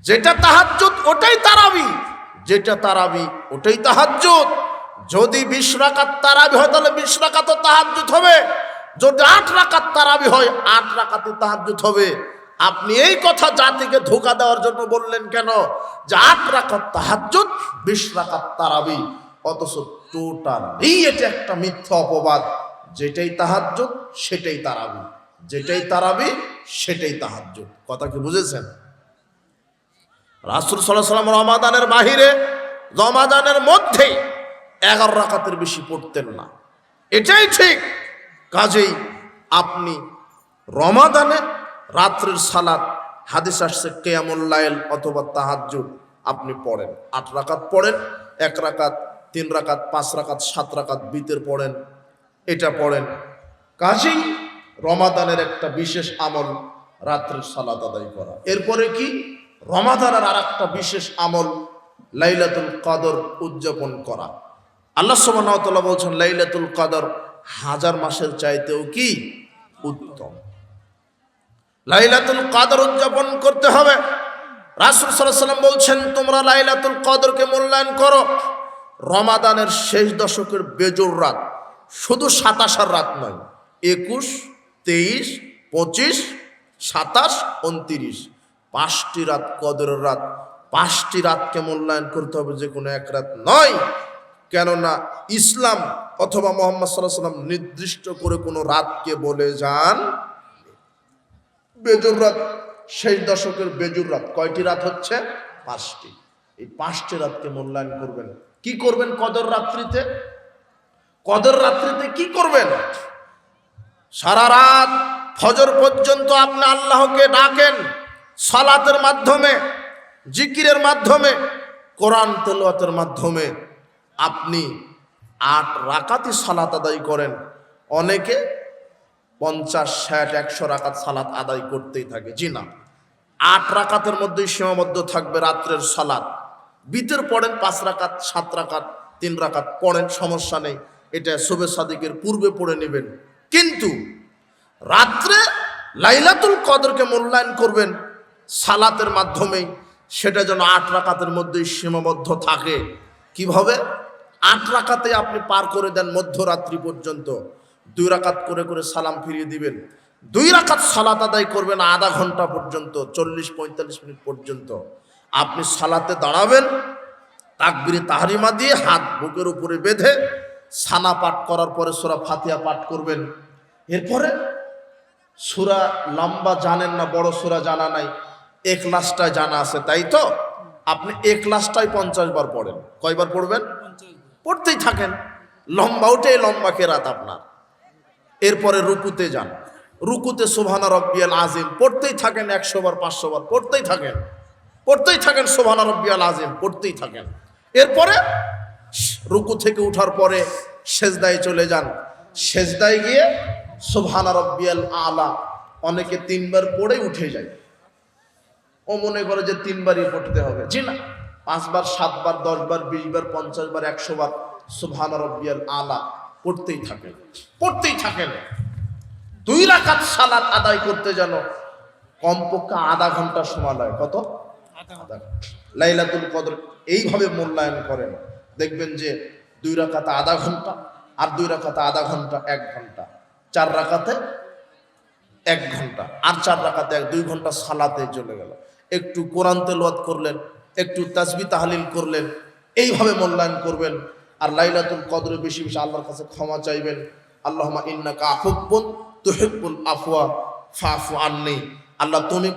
যেটা তাহাজ্জুদ ওটাই তারাবি, যেটা তারাবি ওটাই তাহাজ্জুদ। যদি 20 রাকাত তারাবি হয় তাহলে 20 রাকাতও তাহাজ্জুদ হবে, যদি 8 রাকাত তারাবি হয় 8 রাকাতে তাহাজ্জুদ হবে। আপনি এই কথা জাতিকে ধোঁকা দেওয়ার জন্য বললেন কেন যে 8 রাকাত তাহাজ্জুদ 20 রাকাত তারাবি, অথচ টোটালি এটা একটা মিথ্যা অপবাদ। যেটাই তাহাজ্জুদ সেটাই তারাবি, যেটাই তারাবি সেটাই তাহাজ্জুদ। কথা কি বুঝেছেন? রাসূল সাল্লাল্লাহু আলাইহি ওয়াসাল্লাম রমাদানের বাহিরে রমাদানের মধ্যে 11 রাকাতের বেশি পড়তেন না, এটাই ঠিক। কাজেই আপনি রমাদানে রাত্রের সালাত, হাদিস আসছে কিয়ামুল লাইল অথবা তাহাজ্জুদ, আপনি পড়েন 8 রাকাত পড়েন, 1 রাকাত, 3 রাকাত, 5 রাকাত, 7 রাকাত বিতের পড়েন, এটা পড়েন। কাজেই রমাদানের একটা বিশেষ আমল রাত্রের সালাত আদায় করা। এরপরে কি রমাদানের আর একটা বিশেষ আমল লাইলাতুল কদর উদযাপন করা। আল্লাহ সুবহানাহু ওয়া তাআলা বলছেন লাইলাতুল কদর 1000 মাসের চাইতেও কি উত্তম। লাইলাতুল কদর উদযাপন করতে হবে। রাসূল সাল্লাল্লাহু আলাইহি ওয়াসাল্লাম বলছেন তোমরা লাইলাতুল কদরকে মূল্যায়ন করো। রমাদানের শেষ দশকের বেজোড় রাত, শুধু 27 রাত নয়, 21, 23, 25, 27, 29, 5টি রাত কদরের রাত। 5টি রাতকে মূল্যায়ন করতে হবে, যে কোনো এক রাত নয়। কেননা ইসলাম অথবা মুহাম্মদ সাল্লাল্লাহু আলাইহি ওয়াসাল্লাম নির্দিষ্ট করে কোনো রাতকে বলে যান। বেজুর রাত, শেষ দশকের বেজুর রাত কয়টি রাত হচ্ছে? 5টি। এই 5টি রাতকে মূল্যায়ন করবেন। কি করবেন কদর রাত্রিতে? কদর রাত্রিতে কি করবেন? সারা রাত ফজর পর্যন্ত আপনি আল্লাহকে ডাকেন, সালাতের মাধ্যমে, জিকিরের মাধ্যমে, কোরআন তেলাওয়াতের মাধ্যমে আপনি 8 রাকাতই সালাত আদায় করেন। অনেকে 50, 60, 100 রাকাত সালাত আদায় করতেই থাকে। জি না, 8 রাকাতের মধ্যেই সীমাবদ্ধ থাকবে রাত্রের সালাত। বিতের পড়েন 5 রাকাত, 7 রাকাত, 3 রাকাত পড়েন, সমস্যা নেই, এটা শুবে সাদিকের পূর্বে পড়ে নেবেন। কিন্তু রাত্রে লাইলাতুল কদরকে মূল্যায়ন করবেন সালাতের মাধ্যমেই, সেটা যেন 8 রাকাতের মধ্যেই সীমাবদ্ধ থাকে। কিভাবে? 8 রাকাতে আপনি পার করে দেন মধ্যরাত্রি পর্যন্ত। 2 রাকাত করে করে সালাম ফিরিয়ে দিবেন। 2 রাকাত সালাত আদায় করবেন আধা ঘন্টা পর্যন্ত, 40-45 মিনিট পর্যন্ত। আপনি সালাতে দাঁড়াবেন, তাকবীরে তাহরিমা দিয়ে হাত বুকের উপরে বেঁধে সানা পাঠ করার পরে সূরা ফাতিহা পাঠ করবেন। এরপরে সূরা লম্বা জানেন না, বড় সূরা জানা নাই, ইখলাসটা জানা আছে, তাই তো? আপনি ইখলাসটাই 50 বার পড়েন। কয়বার পড়বেন? পড়তেই থাকেন। লম্বা উঠে লম্বা কেরাত আপনার। এরপরে রুকুতে যান, রুকুতে সুবহানা রাব্বিয়াল আযীম পড়তেই থাকেন, 100 বার 500 বার পড়তেই থাকেন, পড়তেই থাকেন, সুবহানা রাব্বিয়াল আযীম পড়তেই থাকেন। এরপরে রুকু থেকে উঠার পরে সেজদায় চলে যান। সেজদায় গিয়ে সুবহানা রাব্বিয়াল আলা অনেকে 3 বার পড়ে উঠে যায়। ও মনে করে যে 3 বারই পড়তে হবে। জি না, 5 বার, 7 বার, 10 বার, 20 বার, 50 বার, 100 বার সুবহানা রাব্বিয়াল আলা পড়তেই থাকেন, পড়তেই থাকেন। 2 রাকাত সালাত আদায় করতে যেন কমপক্ষে আধা ঘন্টা সময় লাগে। কত? আধা ঘন্টা। লাইলাতুল কদর এইভাবে মূল্যায়ন করেন, দেখবেন যে 2 রাকাতে আধা ঘন্টা, আর 2 রাকাতে আধা ঘন্টা 1 ঘন্টা, 4 রাকাতে 1 ঘন্টা, আর 4 রাকাতে 2 ঘন্টা সালাতে চলে গেল। একটু কোরআন তেলাওয়াত করলেন, একটু তাসবিহ তাহলিল করলেন, এইভাবে মূল্যায়ন করবেন। আর লাইলাতুল কদরে বেশি বেশি আল্লাহর কাছে ক্ষমা চাইবেন। আল্লাহুম্মা ইন্নাকা আফুব্বুন তুহিব্বুল আফওয়া ফাফু আন্নি। আল্লাহ তুমি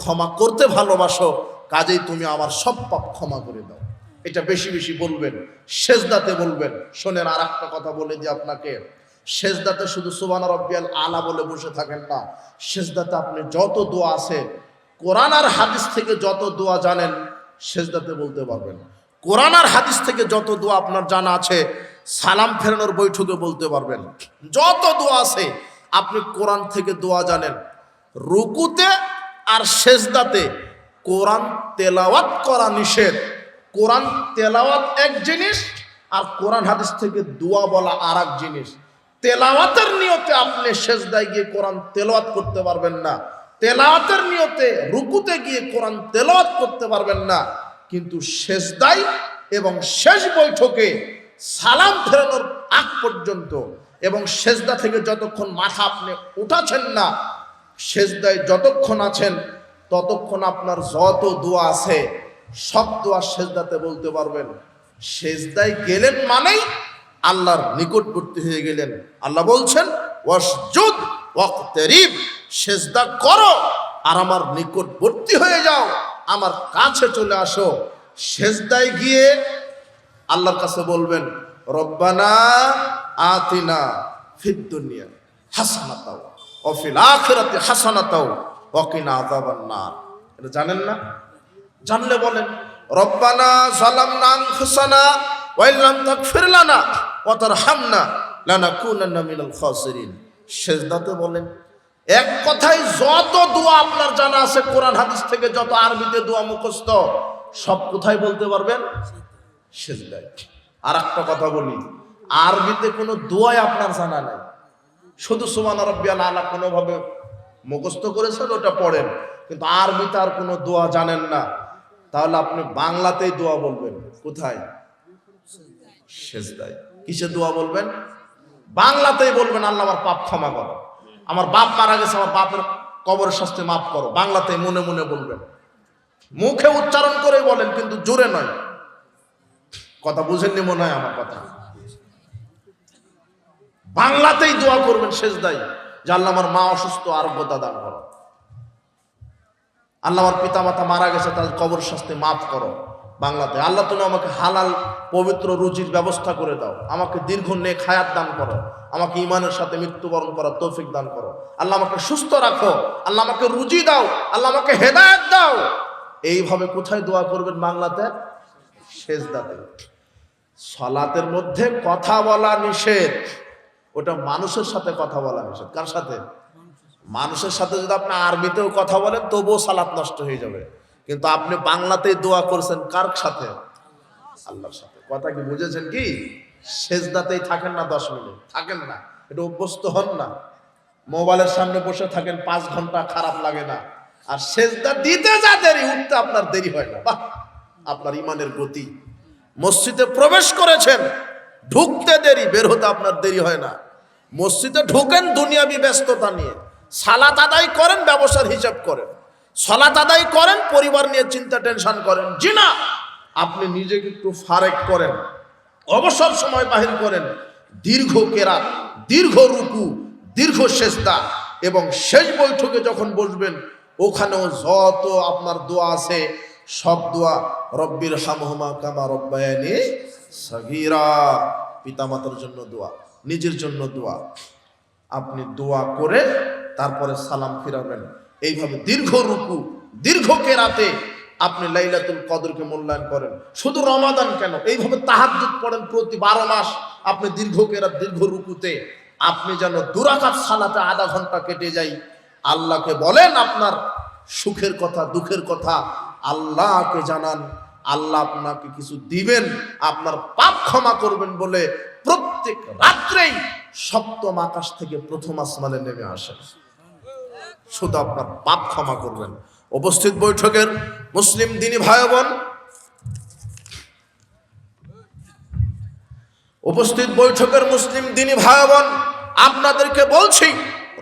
ক্ষমা করতে ভালোবাসো, কাজেই তুমি আমার সব পাপ ক্ষমা করে দাও। এটা বেশি বেশি বলবেন। সেজদাতে বলবেন। শোনেন, আর একটা কথা বলে দিই আপনাকে, সেজদাতে শুধু সুবহানা রাব্বিয়াল আলা বলে বসে থাকেন না। সেজদাতে আপনি যত দোয়া আছে, কোরআন আর হাদিস থেকে যত দোয়া জানেন সেজদাতে বলতে পারবেন। কোরআন আর হাদিস থেকে যত দোয়া আপনার জানা আছে সালাম ফেরানোর বৈঠকে বলতে পারবেন। যত দোয়া আছে আপনি কোরআন থেকে দোয়া জানেন। রুকুতে আর সেজদাতে কোরআন তেলাওয়াত করা নিষেধ। কোরআন তেলাওয়াত এক জিনিস, আর কোরআন হাদিস থেকে দোয়া বলা আর এক জিনিস। তেলাওয়াতের নিয়তে আপনি সেজদায় গিয়ে কোরআন তেলাওয়াত করতে পারবেন না, তেলাওয়াতের নিয়তে রুকুতে গিয়ে কোরআন তেলাওয়াত করতে পারবেন না। কিন্তু সেজদায় এবং শেষ বৈঠকে সালাম ফেরানোর আগ পর্যন্ত এবং সেজদা থেকে যতক্ষণ মাথা আপনি উঠাচ্ছেন না, সেজদায় যতক্ষণ আছেন ততক্ষণ আপনার যত দোয়া আছে সব দোয়া সেজদাতে বলতে পারবেন। সেজদায় গেলেন মানেই আল্লাহর নিকটবর্তী হয়ে গেলেন। আল্লাহ বলছেন ওয়াসজুদ ওয়াকতারিব, সেজদা করো আর আমার নিকটবর্তী হয়ে যাও, আমার কাছে চলে আসো। সেজদায় গিয়ে আল্লাহর কাছে বলবেন রব্বানা আতিনা ফিদ দুনিয়া হাসানাতাও ওয়া ফিল আখিরাতি হাসানাতাও ওয়া কিনা আযাবান নার। এটা জানেন না? জানলে বলেন রব্বানা যালামনা আনফুসানা ওয়া ইল্লাম তাগফির লানা ওয়া তারহামনা লানাকুনান্না মিনাল খাসিরিন। সেজদাতে বলেন। এক কথায় যত দোয়া আপনার জানা আছে কোরআন হাদিস থেকে, যত আরবিতে দোয়া মুখস্থ, সব কোথায় বলতে পারবেন? সেজদায়। আর একটা কথা বলি, আরবিতে কোনো দোয়াই আপনার জানা নাই, শুধু সুবহান রাব্বিয়াল আলা কোনোভাবে মুখস্থ করেছেন, ওটা পড়েন, কিন্তু আরবিতে আর কোনো দোয়া জানেন না, তাহলে আপনি বাংলাতেই দোয়া বলবেন। কোথায়? সেজদায়। কিসে দোয়া বলবেন? বাংলাতেই বলবেন আল্লাহ আমার পাপ ক্ষমা করো, আমার বাপ মারা গেছে, আমার বাপের কবরের শাস্তি মাফ করো। বাংলাতেই মনে মনে বলবেন, মুখে উচ্চারণ করে বলেন, কিন্তু জোরে নয়। কথা বুঝেননি মনে হয় আমার কথা। বাংলাতেই দোয়া করবেন সেজদায় যে আল্লাহ আমার মা অসুস্থ, আরোগ্যতা দান করো, আল্লাহ আমার পিতা মাতা মারা গেছে, তাদের কবর শাস্তি মাফ করো। বাংলাতে আল্লাহ তুমি আমাকে হালাল পবিত্র রুজির ব্যবস্থা করে দাও, আমাকে দীর্ঘ নেক হায়াত দান করো, আমাকে ঈমানের সাথে মৃত্যুবরণ করার তৌফিক দান করো, আল্লাহ আমাকে সুস্থ রাখো, আল্লাহ আমাকে রুজি দাও, আল্লাহ আমাকে হেদায়েত দাও। এইভাবে কোথায় দোয়া করবেন? বাংলাতে সেজদাতে। সালাতের মধ্যে কথা বলা নিষেধ, ওটা মানুষের সাথে কথা বলা নিষেধ। কার সাথে? মানুষের সাথে। যদি আপনি আরবিতেও কথা বলেন তবুও সালাত নষ্ট হয়ে যাবে, কিন্তু আপনি বাংলাতেই দোয়া করছেন কার সাথে? আল্লাহর সাথে। কথা কি বুঝেছেন? কি সেজদাতেই থাকেন না 10 মিনিট? থাকেন না, এটা অভ্যস্ত হন না। মোবাইলের সামনে বসে থাকেন 5 ঘন্টা, খারাপ লাগে না? আর সেজদা দিতে যা দেরি, উঠতে আপনার দেরি হয় না। বাহ, আপনার ইমানের গতি। মসজিদে প্রবেশ করেছেন, ঢুকতে দেরি, বের হতে আপনার দেরি হয় না। মসজিদে ঢুকেন দুনিয়াবি ব্যস্ততা নিয়ে, সালাত আদায় করেন, ব্যবসার হিসাব করেন, সালাত আদায় করেন, পরিবার নিয়ে চিন্তা টেনশন করেন। জি না, আপনি নিজেকে একটু ফারেক করেন, অবসর সময় বাহির করেন, দীর্ঘ কেরাত, দীর্ঘ রুকু, দীর্ঘ সেজদা, এবং শেষ বৈঠকে যখন বসবেন ওখানেও যত আপনার দোয়া আছে সব দোয়া রব্বির হামহুমা কামা রব্বায়ানি সাগীরা। পিতামাতার জন্য দোয়া, নিজের জন্য দোয়া। আপনি দোয়া করে তারপরে সালাম ফিরাবেন। এইভাবে দীর্ঘ রুকু, দীর্ঘ কেরাতে আপনি লাইলাতুল কদরকে মূল্যায়ন করেন। শুধু রমাদান কেন, এইভাবে তাহাজ্জুদ পড়েন প্রতি 12 মাস। আপনি দীর্ঘ কেরাত, দীর্ঘ রুকুতে আপনি যেন 2 রাকাত সালাতে আধা ঘন্টা কেটে যায়। আল্লাহকে বলেন আপনার সুখের কথা, দুঃখের কথা আল্লাহকে জানান। আল্লাহ আপনাকে কিছু দিবেন, আপনার পাপ ক্ষমা করবেন বলে প্রত্যেক রাত্রেই 7ম আকাশ থেকে 1ম আসমানে নেমে আসেন, শুধু আপনার পাপ ক্ষমা করবেন। উপস্থিত বৈঠকের মুসলিম দিনী ভাই বোন, উপস্থিত বৈঠকের মুসলিম দিনী ভাই বোন, আপনাদেরকে বলছি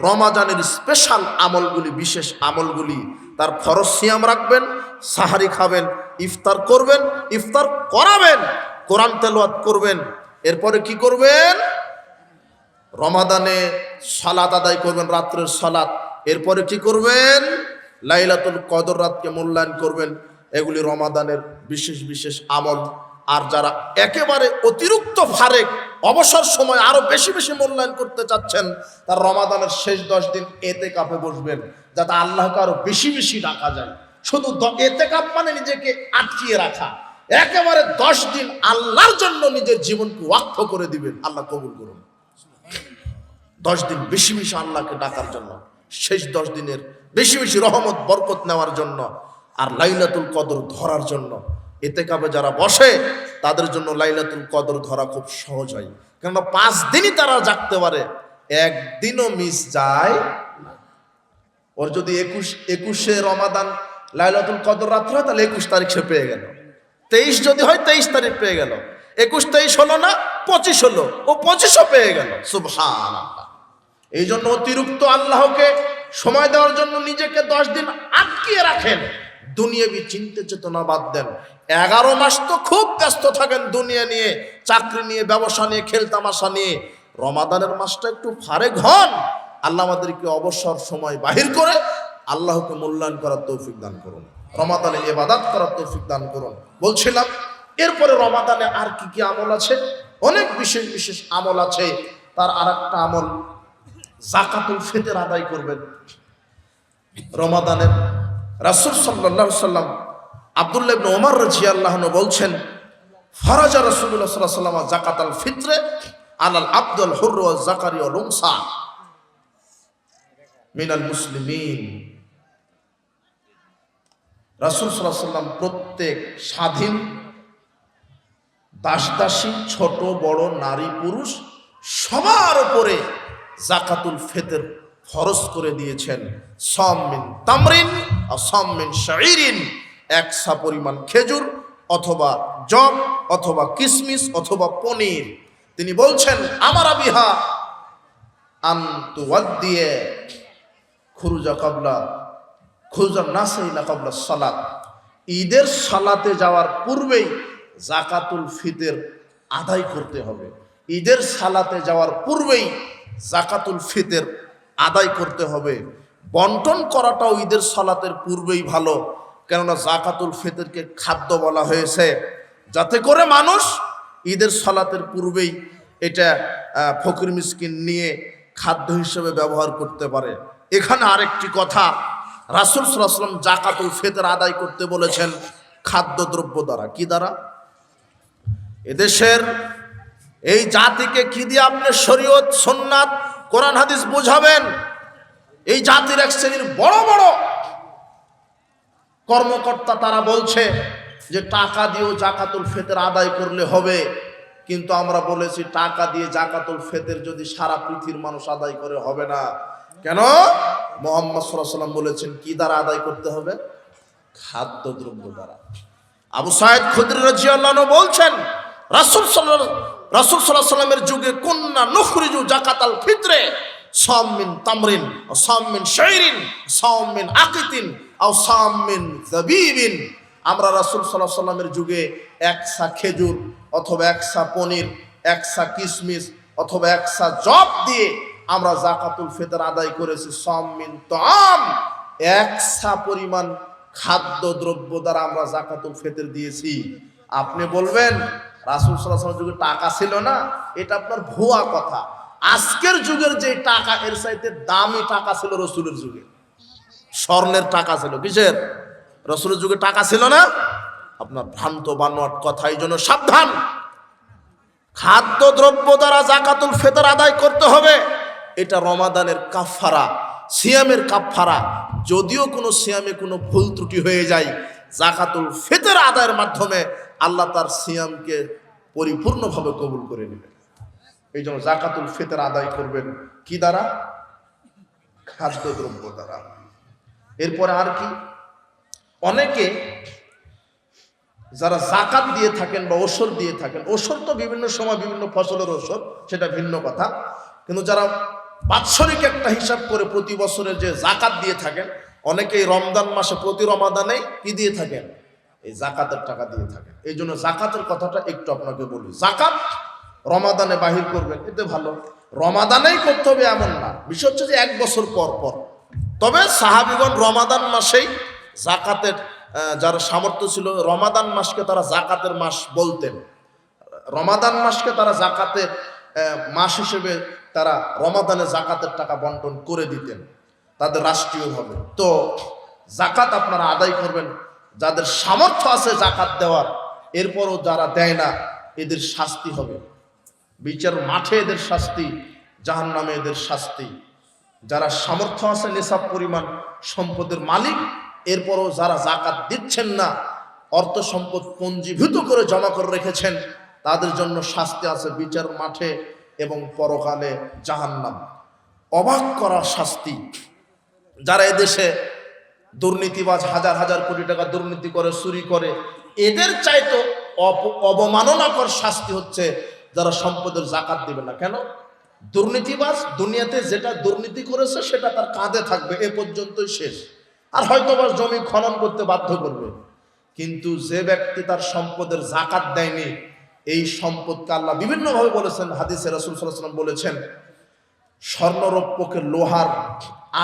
রমাদানের স্পেশাল আমলগুলি, বিশেষ আমলগুলি, তার ফরজ সিয়াম রাখবেন, সাহারি খাবেন, ইফতার করবেন, ইফতার করাবেন, কোরআন তেলাওয়াত করবেন। এরপরে কি করবেন? রমাদানে সালাত আদায় করবেন, রাত্রের সালাত। এরপরে কি করবেন? লাইলাতুল কদর রাতকে মূল্যায়ন করবেন। এগুলি রমাদানের বিশেষ বিশেষ আমল। আর যারা একেবারে অতিরিক্ত ফারেক, অবসর সময় আরো বেশি বেশি মূল্যায়ন করতে চাচ্ছেন, তার রমাদানের শেষ 10 দিন এতেকাফে বসবেন, যাতে আল্লাহকে আরো বেশি বেশি ডাকা যায়। শুধু এতেকাফ মানে নিজেকে আটকিয়ে রাখা, একেবারে 10 দিন আল্লাহর জন্য নিজের জীবনকে ওয়াকফ করে দিবেন। আল্লাহ কবুল করুন। 10 দিন বেশি বেশি আল্লাহকে ডাকার জন্য, শেষ 10 দিনের বেশি বেশি রহমত বরকত নেওয়ার জন্য, আর লাইলাতুল কদর ধরার জন্য। ইতিকাফে যারা বসে তাদের জন্য লাইলাতুল কদর ধরা খুব সহজ হয়, কেননা 5 দিনই তারা জাগতে পারে, একদিনও মিস যায় না। ওর যদি 21শে রমাদান লাইলাতুল কদর রাত হয়, তাহলে 21 তারিখ সে পেয়ে গেল। 23 যদি হয় 23 তারিখ পেয়ে গেল। 21-23 হলো না, 25 হলো, ও 25ও পেয়ে গেল। সুবহানাল্লাহ। এই জন্য অতিরিক্ত আল্লাহকে সময় দেওয়ার জন্য নিজেকে 10 দিন আটকিয়ে রাখেন, দুনিয়াবি চিন্তা চেতনা বাদ দেন। 11 মাস তো খুব ব্যস্ত থাকেন দুনিয়া নিয়ে, চাকরি নিয়ে, ব্যবসা নিয়ে, খেলতামাশা নিয়ে। রমাদানের মাসটা একটু ফারেক হন, আল্লাহ আমাদেরকে অবসর সময় বাহির করে আল্লাহকে মূল্যায়ন করার তৌফিক দান করুন, রমাদানে ইবাদত করার তৌফিক দান করুন। বলছিলাম এরপরে রমাদানে আর কি কি আমল আছে? অনেক বিশেষ বিশেষ আমল আছে। তার আর একটা আমল যাকাতুল ফিতর আদায় করবেন রমাদানের। রাসূল সাল্লাল্লাহু আলাইহি সাল্লাম আব্দুল্লাহ ইবনে ওমর রাদিয়াল্লাহু আনহু বলছেন, ফারাজা রাসূলুল্লাহ সাল্লাল্লাহু আলাইহি ওয়াসাল্লাম যাকাতাল ফিতরে আলাল আবদুল হুর ওয়া যাকারি ওয়াল উনসা মিনাল মুসলিমিন। রাসূল সাল্লাল্লাহু আলাইহি ওয়াসাল্লাম প্রত্যেক স্বাধীন, দাস-দাসী, ছোট বড়, নারী পুরুষ সবার উপরে যাকাতুল ফিতর ফরজ করে দিয়েছেন। সাম মিন তামরিন আর সাম মিন শাইরিন, 1 সা পরিমাণ খেজুর অথবা জব অথবা কিশমিশ অথবা পনির। তিনি বলছেন, আমারা বিহা আন তুওয়াদ্দিয়া খুরুজা কাবলা খুরুজান নাসাইলা কাবলা সালাত, ঈদের সালাতে যাওয়ার পূর্বেই যাকাতুল ফিতর আদায় করতে হবে। ঈদের সালাতে যাওয়ার পূর্বেই যাকাতুল ফিতর আদায় করতে হবে। বন্টন করাটাও ঈদের সালাতের পূর্বেই ভালো, কেননা যাকাতুল ফিতরকে খাদ্য বলা হয়েছে, যাতে করে মানুষ ঈদের সালাতের পূর্বেই এটা ফকির মিসকিন নিয়ে খাদ্য হিসেবে ব্যবহার করতে পারে। এখানে আরেকটি কথা, রাসূল সাল্লাল্লাহু আলাইহি ওয়াসাল্লাম যাকাতুল ফিতর আদায় করতে বলেছেন খাদ্যদ্রব্য দ্বারা। কি দ্বারা? এদেশের এই জাতিকে কি দিয়ে আপনি শরীয়ত, সুন্নাত, কোরআন হাদিস বোঝাবেন? এই জাতির এক শ্রেণীর বড় বড় কর্মকর্তা তারা বলছে যে টাকা দিয়েও যাকাতুল ফিতর আদায় করলে হবে, কিন্তু আমরা বলেছি টাকা দিয়ে যাকাতুল ফিতর যদি সারা পৃথিবীর মানুষ আদায় করে হবে না। কেন? মুহাম্মদ সাল্লাল্লাহু আলাইহি ওয়াসাল্লাম বলেছেন কি দ্বারা আদায় করতে হবে? খাদ্যদ্রব্য দ্বারা। আবু সাঈদ খুদরি রাদিয়াল্লাহু আনহু বলছেন, রাসূল সাল্লাল্লাহু আলাইহি ওয়াসাল্লামের যুগে কুন্না নুখরিজু যাকাতাল ফিতরে সাম মিন তামরিন ওয়া সাম মিন শাইরিন সাম মিন আকিতিন আও সাম মিন যাবিবিন। আমরা রাসূল সাল্লাল্লাহু আলাইহি ওয়াসাল্লামের যুগে 1 সা খেজুর অথবা 1 সা পনির, 1 সা কিশমিশ অথবা 1 সা জব দিয়ে আমরা যাকাতুল ফিতর আদায় করেছি। সাম মিন তাম, 1 সা পরিমাণ খাদ্য দ্রব্য দ্বারা আমরা যাকাতুল ফিতর দিয়েছি। আপনি বলবেন রাসূল সাল্লাল্লাহু আলাইহি ওয়াসাল্লামের যুগে টাকা ছিল না, এটা আপনার ভুয়া কথা। আজকের যুগের যে টাকা, এর চাইতে দামি টাকা ছিল রাসূলের যুগে। স্বর্ণের টাকা ছিল। কিসের? রাসূলের যুগে টাকা ছিল না। আপনার ভ্রান্ত বানোয়াট কথা। এই জন্য সাবধান, খাদ্য দ্রব্য দ্বারা যাকাতুল ফিতর আদায় করতে হবে। এটা রমাদানের কাফারা, সিয়ামের কাফারা। যদিও কোনো সিয়ামে কোনো ভুল ত্রুটি হয়ে যায়, যাকাতুল ফিতর আদায়ের মাধ্যমে আল্লাহ তার সিয়ামকে পরিপূর্ণভাবে কবুল করে নেবেন। এই জন্য যাকাতুল ফিতর আদায় করবেন কি দ্বারা? খাদ্যদ্রব্য দ্বারা। এরপরে আর কি? অনেকে যারা যাকাত দিয়ে থাকেন বা ওসর দিয়ে থাকেন, ওসর তো বিভিন্ন সময় বিভিন্ন ফসলের ওসর, সেটা ভিন্ন কথা, কিন্তু যারা বাৎসরিক একটা হিসাব করে প্রতি বছরের যে যাকাত দিয়ে থাকেন, অনেকেই রমজান মাসে প্রতি রমাদানে কি দিয়ে থাকেন? এই যাকাতের টাকা দিয়ে থাকেন। এই জন্য যাকাতের কথাটা একটু আপনাকে বলি। যাকাত রমাদানে বাহির করবেন, এতে ভালো। রমাদানেই করতে হবে এমন না, বিষয় হচ্ছে যে 1 বছর পর পর। তবে সাহাবীগণ রমাদান মাসেই যাকাতের যারা সামর্থ্য ছিল, রমাদান মাসকে তারা যাকাতের মাস বলতেন। রমাদান মাসকে তারা যাকাতের মাস হিসেবে তারা রমাদানে যাকাতের টাকা বন্টন করে দিতেন তাদের রাষ্ট্রীয়ভাবে। তো যাকাত আপনারা আদায় করবেন, যাদের সামর্থ্য আছে যাকাত দেওয়ার। এরপরও যারা দেয় না, এদের শাস্তি হবে, বিচার মাঠে এদের শাস্তি, জাহান্নামে এদের শাস্তি। যারা সামর্থ্য আছে, নিসাব পরিমাণ সম্পদের মালিক, এরপরও যারা যাকাত দিচ্ছেন না, অর্থ সম্পদ পঞ্জীভূত করে জমা করে রেখেছেন, তাদের জন্য শাস্তি আছে বিচার মাঠে এবং পরকালে জাহান্নাম। অবাক করা শাস্তি। যারা এদেশে দুর্নীতিবাজ, হাজার হাজার কোটি টাকা দুর্নীতি করে, চুরি করে, এদের চাইতো অবমাননাকর শাস্তি হচ্ছে যারা সম্পদের জাকাত দিবে না। কেন? দুর্নীতিবাজ দুনিয়াতে যেটা দুর্নীতি করেছে সেটা তার কাঁধে থাকবে, এ পর্যন্তই শেষ। আর হয়তোবা জমি খনন করতে বাধ্য করবে, কিন্তু যে ব্যক্তি তার সম্পদের জাকাত দেয়নি, এই সম্পদকে আল্লাহ বিভিন্নভাবে বলেছেন। হাদিসে রাসূল সাল্লাল্লাহু আলাইহি ওয়াসাল্লাম বলেছেন, স্বর্ণরৌপ্যকে লোহার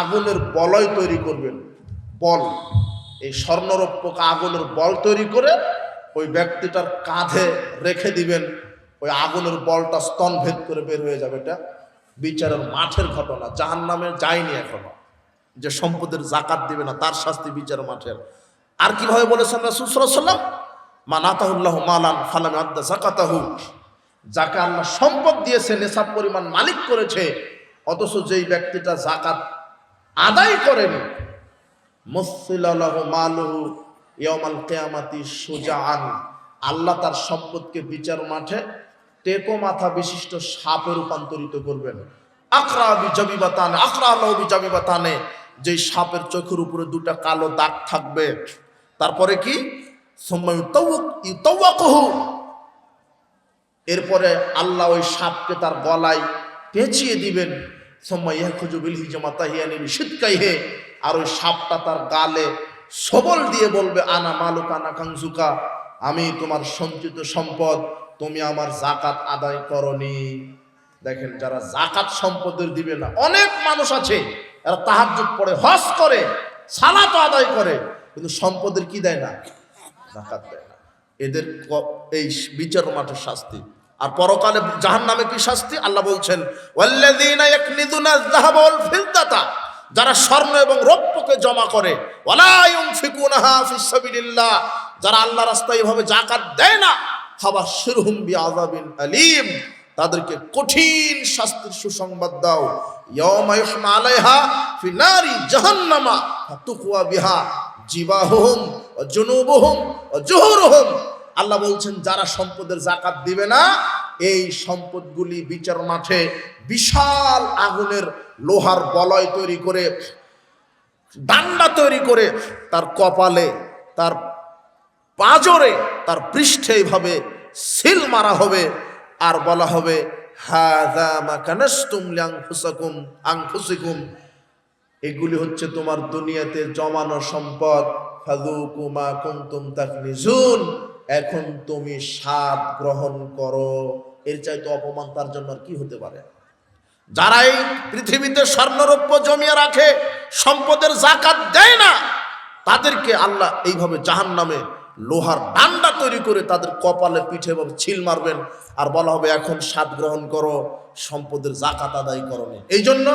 আগুনের বলয় তৈরি করবেন, বল। এই স্বর্ণরৌপ্যকে আগুনের বল তৈরি করে ওই ব্যক্তিটার কাঁধে রেখে দিবেন, ওই আগুনের বলটা স্তনভেদ করে বের হয়ে যাবে। এটা বিচারের মাঠের ঘটনা, জাহান্নামে যায়নি এখনো। যে সম্পদের জাকাত দিবে না তার শাস্তি বিচারের মাঠের। আর কিভাবে বলেছেন রাসূল সাল্লাল্লাহু আলাইহি ওয়াসাল্লাম, মান আতাহুল্লাহু মালান ফালাম ইয়াদ্দা যাকাতাহু, যাকে আল্লাহ সম্পদ দিয়েছে, নেশাব পরিমাণ মালিক করেছে, অথচ যেই ব্যক্তিটা জাকাত আদায় করেনি, মুসিলালাহু মালুহু ইয়াউমাল কিয়ামাতি সুজাআন, আল্লাহ তার সম্পদকে বিচার মাঠে টেকো মাথা বিশিষ্ট সাপে রূপান্তরিত করবেন। আকরা বিজাবিবাতানে, আকরা লাহু বিজাবিবাতানে, যেই সাপের চোখের উপরে দুটা কালো দাগ থাকবে। তারপরে কি? সুম্মা ইউতাওয়াকুহু, এরপরে আল্লাহ ওই সাপকে তার গলায় পেঁচিয়ে দিবেন। সুম্মা ইয়াখুযু বিল হিজমাতা হিয়ানি বিশিদকাইহি, আর ওই সাপটা তার গালে সবল দিয়ে বলবে, আনা মালুকা আনা কানজুকা, আমি তোমার সঞ্চিত সম্পদ, তুমি আমার জাকাত আদায় করনি। দেখেন, যারা জাকাত সম্পদের দিবে না, অনেক মানুষ আছে এরা তাহাজ্জুদ পড়ে, হজ করে, সালাত আদায় করে, কিন্তু সম্পদের কি দেয় না? জাকাত দেয় না। এদের এই বিচার মাঠের শাস্তি। আর পরকালে জাহান্নামে কি শাস্তি? আল্লাহ বলছেন, ওয়াল্লাযীনা ইয়াকনিযুনা আয-যাহাবা ওয়াল ফিদ্দাতা, যারা স্বর্ণ এবং রৌপ্যকে জমা করে, ওয়ালা ইউনফিকুনাহা ফিস সাবিলিল্লাহ, যারা আল্লাহর রাস্তায় এভাবে জাকাত দেয় না, ফাবাশশিরহুম বিআযাবিন আলীম, তাদেরকে কঠিন শাস্তির সুসংবাদ দাও। ইয়াওমা ইউহমা আলাইহা ফি নারি জাহান্নামা ফাতুকওয়া বিহা জিবাহুম ওয়া জুনুবুহুম ওয়া জুহুরুহুম। আল্লাহ বলছেন, যারা সম্পদের জাকাত দিবে না, এই সম্পদগুলি বিচার মাঠে বিশাল আগুনের লোহার বলয় তৈরি করে, ডান্ডা তৈরি করে তার কপালে, তার পাজরে, তার পৃষ্ঠে এইভাবে সিল মারা হবে, আর বলা হবে, হাযা মা কানাসতুম লিআনফুসাকুম আনফুসিকুম, এগুলি হচ্ছে তোমার দুনিয়াতে জমানো সম্পদ, ফাযুকু মা কুনতুম তাকনিজুন, এখন তুমি স্বাদ গ্রহণ করো। এর চাইতে অপমান তার জন্য আর কি হতে পারে? যারা এই পৃথিবীতে স্বর্ণরৌপ্য জমিয়ে রাখে, সম্পদের জাকাত দেয় না, তাদেরকে আল্লাহ এইভাবে জাহান্নামে লোহার ডান্ডা তৈরি করে তাদের কপালে পিঠে ছিল মারবেন, আর বলা হবে, এখন স্বাদ গ্রহণ করো, সম্পদের জাকাত আদায় করনি। এই জন্য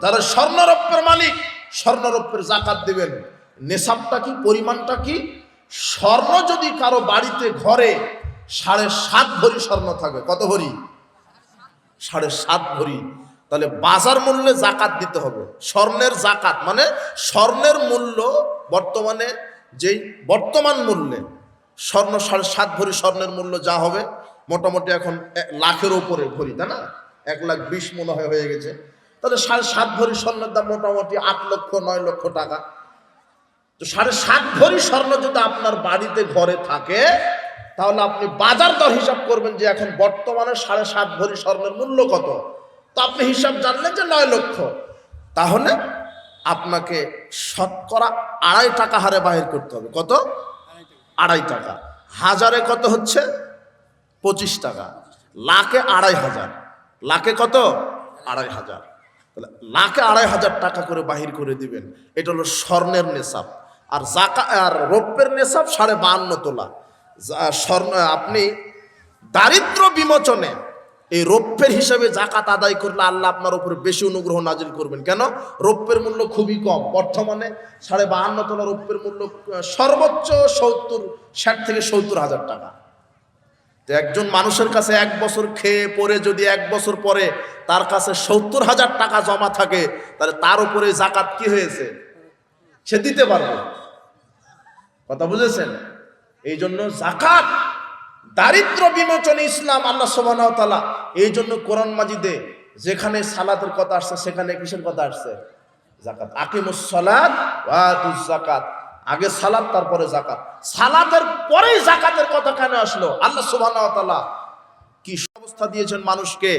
যারা স্বর্ণরৌপ্যের মালিক, স্বর্ণরৌপ্যের জাকাত দিবেন। নেশাবটা কি, পরিমাণটা কি? স্বর্ণ যদি কারো বাড়িতে ঘরে 7.5 ভরি স্বর্ণ থাকে, কত ভরি? 7.5 ভরি, তাহলে বাজার মূল্যে জাকাত দিতে হবে। স্বর্ণের জাকাত মানে স্বর্ণের মূল্য বর্তমানে, যেই বর্তমান মূল্যে স্বর্ণ 7.5 ভরি স্বর্ণের মূল্য যা হবে, মোটামুটি এখন 1 লাখের উপরে ভরি, তাই না? 1,20,000 মনে হয়ে গেছে। তাহলে 7.5 ভরি স্বর্ণের দাম মোটামুটি 8 লক্ষ 9 লক্ষ টাকা। তো 7.5 ভরি স্বর্ণ যদি আপনার বাড়িতে ঘরে থাকে, তাহলে আপনি বাজার দর হিসাব করবেন যে এখন বর্তমানে 7.5 ভরি স্বর্ণের মূল্য কত। তো আপনি হিসাব জানলেন যে 9 লক্ষ, তাহলে আপনাকে শতকরা 2.5 টাকা হারে বাহির করতে হবে। কত? 2.5 টাকা। হাজারে কত হচ্ছে? 25 টাকা। লাখে 2,500। লাখে কত? 2,500। তাহলে লাখে 2,500 টাকা করে বাহির করে দিবেন। এটা হলো স্বর্ণের নেশাব। আর আর রৌপ্যের নেশাব 52.5 তোলা। স্বর্ণ আপনি দারিদ্র বিমোচনে এই রৌপ্যের হিসাবে জাকাত আদায় করলে আল্লাহ আপনার উপরে বেশি অনুগ্রহ নাজিল করবেন। কেন? রৌপ্যের মূল্য খুবই কম। বর্তমানে 52.5 তোলা রৌপ্যের মূল্য সর্বোচ্চ 60 থেকে 70,000 টাকা। তো একজন মানুষের কাছে 1 বছর খেয়ে পরে যদি 1 বছর পরে তার কাছে 70,000 টাকা জমা থাকে, তাহলে তার উপরে জাকাত কি হয়েছে? সে দিতে পারবে। কথা বুঝেছেন? এই জন্য জাকাত দারিদ্র বিমোচনে ইসলাম, আল্লাহ সুবহানাহু ওয়া তাআলা এই জন্য কোরআন মাজিদে যেখানে সালাতের কথা আসছে সেখানে কিসের কথা আসছে? জাকাত। আকিমুস সালাত ওয়া আতুজ যাকাত। আগে সালাত তারপরে যাকাত। সালাতের পরেই যাকাতের কথা কেন আসলো? আল্লাহ সুবহানাহু ওয়া তাআলা কি অবস্থা দিয়েছেন মানুষকে।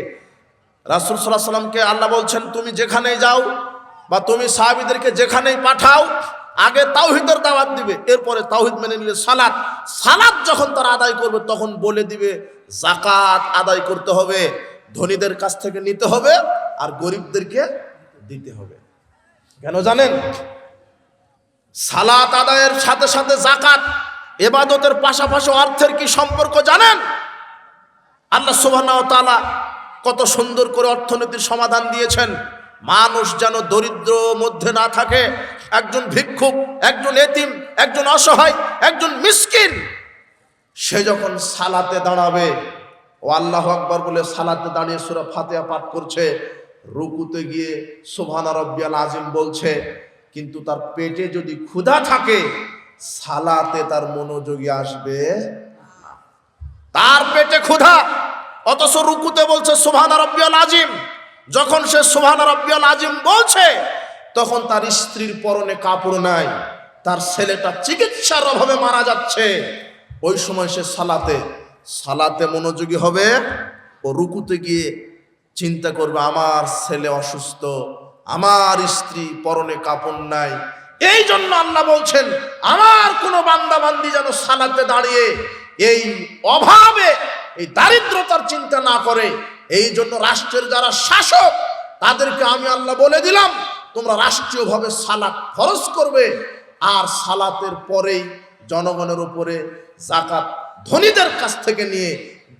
রাসূল সাল্লাল্লাহু আলাইহি ওয়াসাল্লামকে আল্লাহ বলছেন, তুমি যেখানেই যাও বা তুমি সাহাবীদেরকে যেখানেই পাঠাও, আগে তাওহীদের দাওয়াত দিবে, এরপরে তাওহীদ মেনে নিলে সালাত। সালাত যখন তারা আদায় করবে তখন বলে দিবে যাকাত আদায় করতে হবে, ধনীদের কাছ থেকে নিতে হবে আর গরিবদেরকে দিতে হবে। কেন জানেন? সালাত আদায়ের সাথে সাথে যাকাত, ইবাদতের পাশাপাশি অর্থের কি সম্পর্ক জানেন? আল্লাহ সুবহানাহু ওয়া তাআলা কত সুন্দর করে অর্থনীতির সমাধান দিয়েছেন। মানুষ যেন দরিদ্র মধ্যে না থাকে। একজন ভিক্ষুক, একজন এতিম, একজন অসহায়, একজন মিসকিন, সে যখন সালাতে দাঁড়াবে, ও আল্লাহু আকবার বলে সালাতে দাঁড়িয়ে সূরা ফাতিহা পাঠ করছে, রুকুতে গিয়ে সুবহানা রাব্বিয়াল আযীম বলছে, কিন্তু তার পেটে যদি ক্ষুধা থাকে সালাতে তার মনোযোগী আসবে না। তার পেটে ক্ষুধা, অথচ রুকুতে বলছে সুবহানা রাব্বিয়াল আযীম। যখন সে সুবহানা রাব্বিয়াল আযীম বলছে তখন তার স্ত্রীর পরনে কাপড় নাই, তার ছেলেটা চিকিৎসার অভাবে মারা যাচ্ছে, ওই সময় সে সালাতে মনোযোগী হবে। ও রুকুতে গিয়ে চিন্তা করবে, আমার ছেলে অসুস্থ, আমার স্ত্রী পরনে কাপড় নাই। এই জন্য আল্লাহ বলছেন, আমার কোন বান্দা বান্দি যেন সালাতে দাঁড়িয়ে এই অভাবে, এই দারিদ্রতার চিন্তা না করে। এই জন্য রাষ্ট্রের যারা শাসক তাদেরকে আমি আল্লাহ বলে দিলাম, তোমরা রাষ্ট্রীয়ভাবে সালাত ফরজ করবে, আর সালাতের পরেই জনগণের উপরে যাকাত ধনীদের কাছ থেকে নিয়ে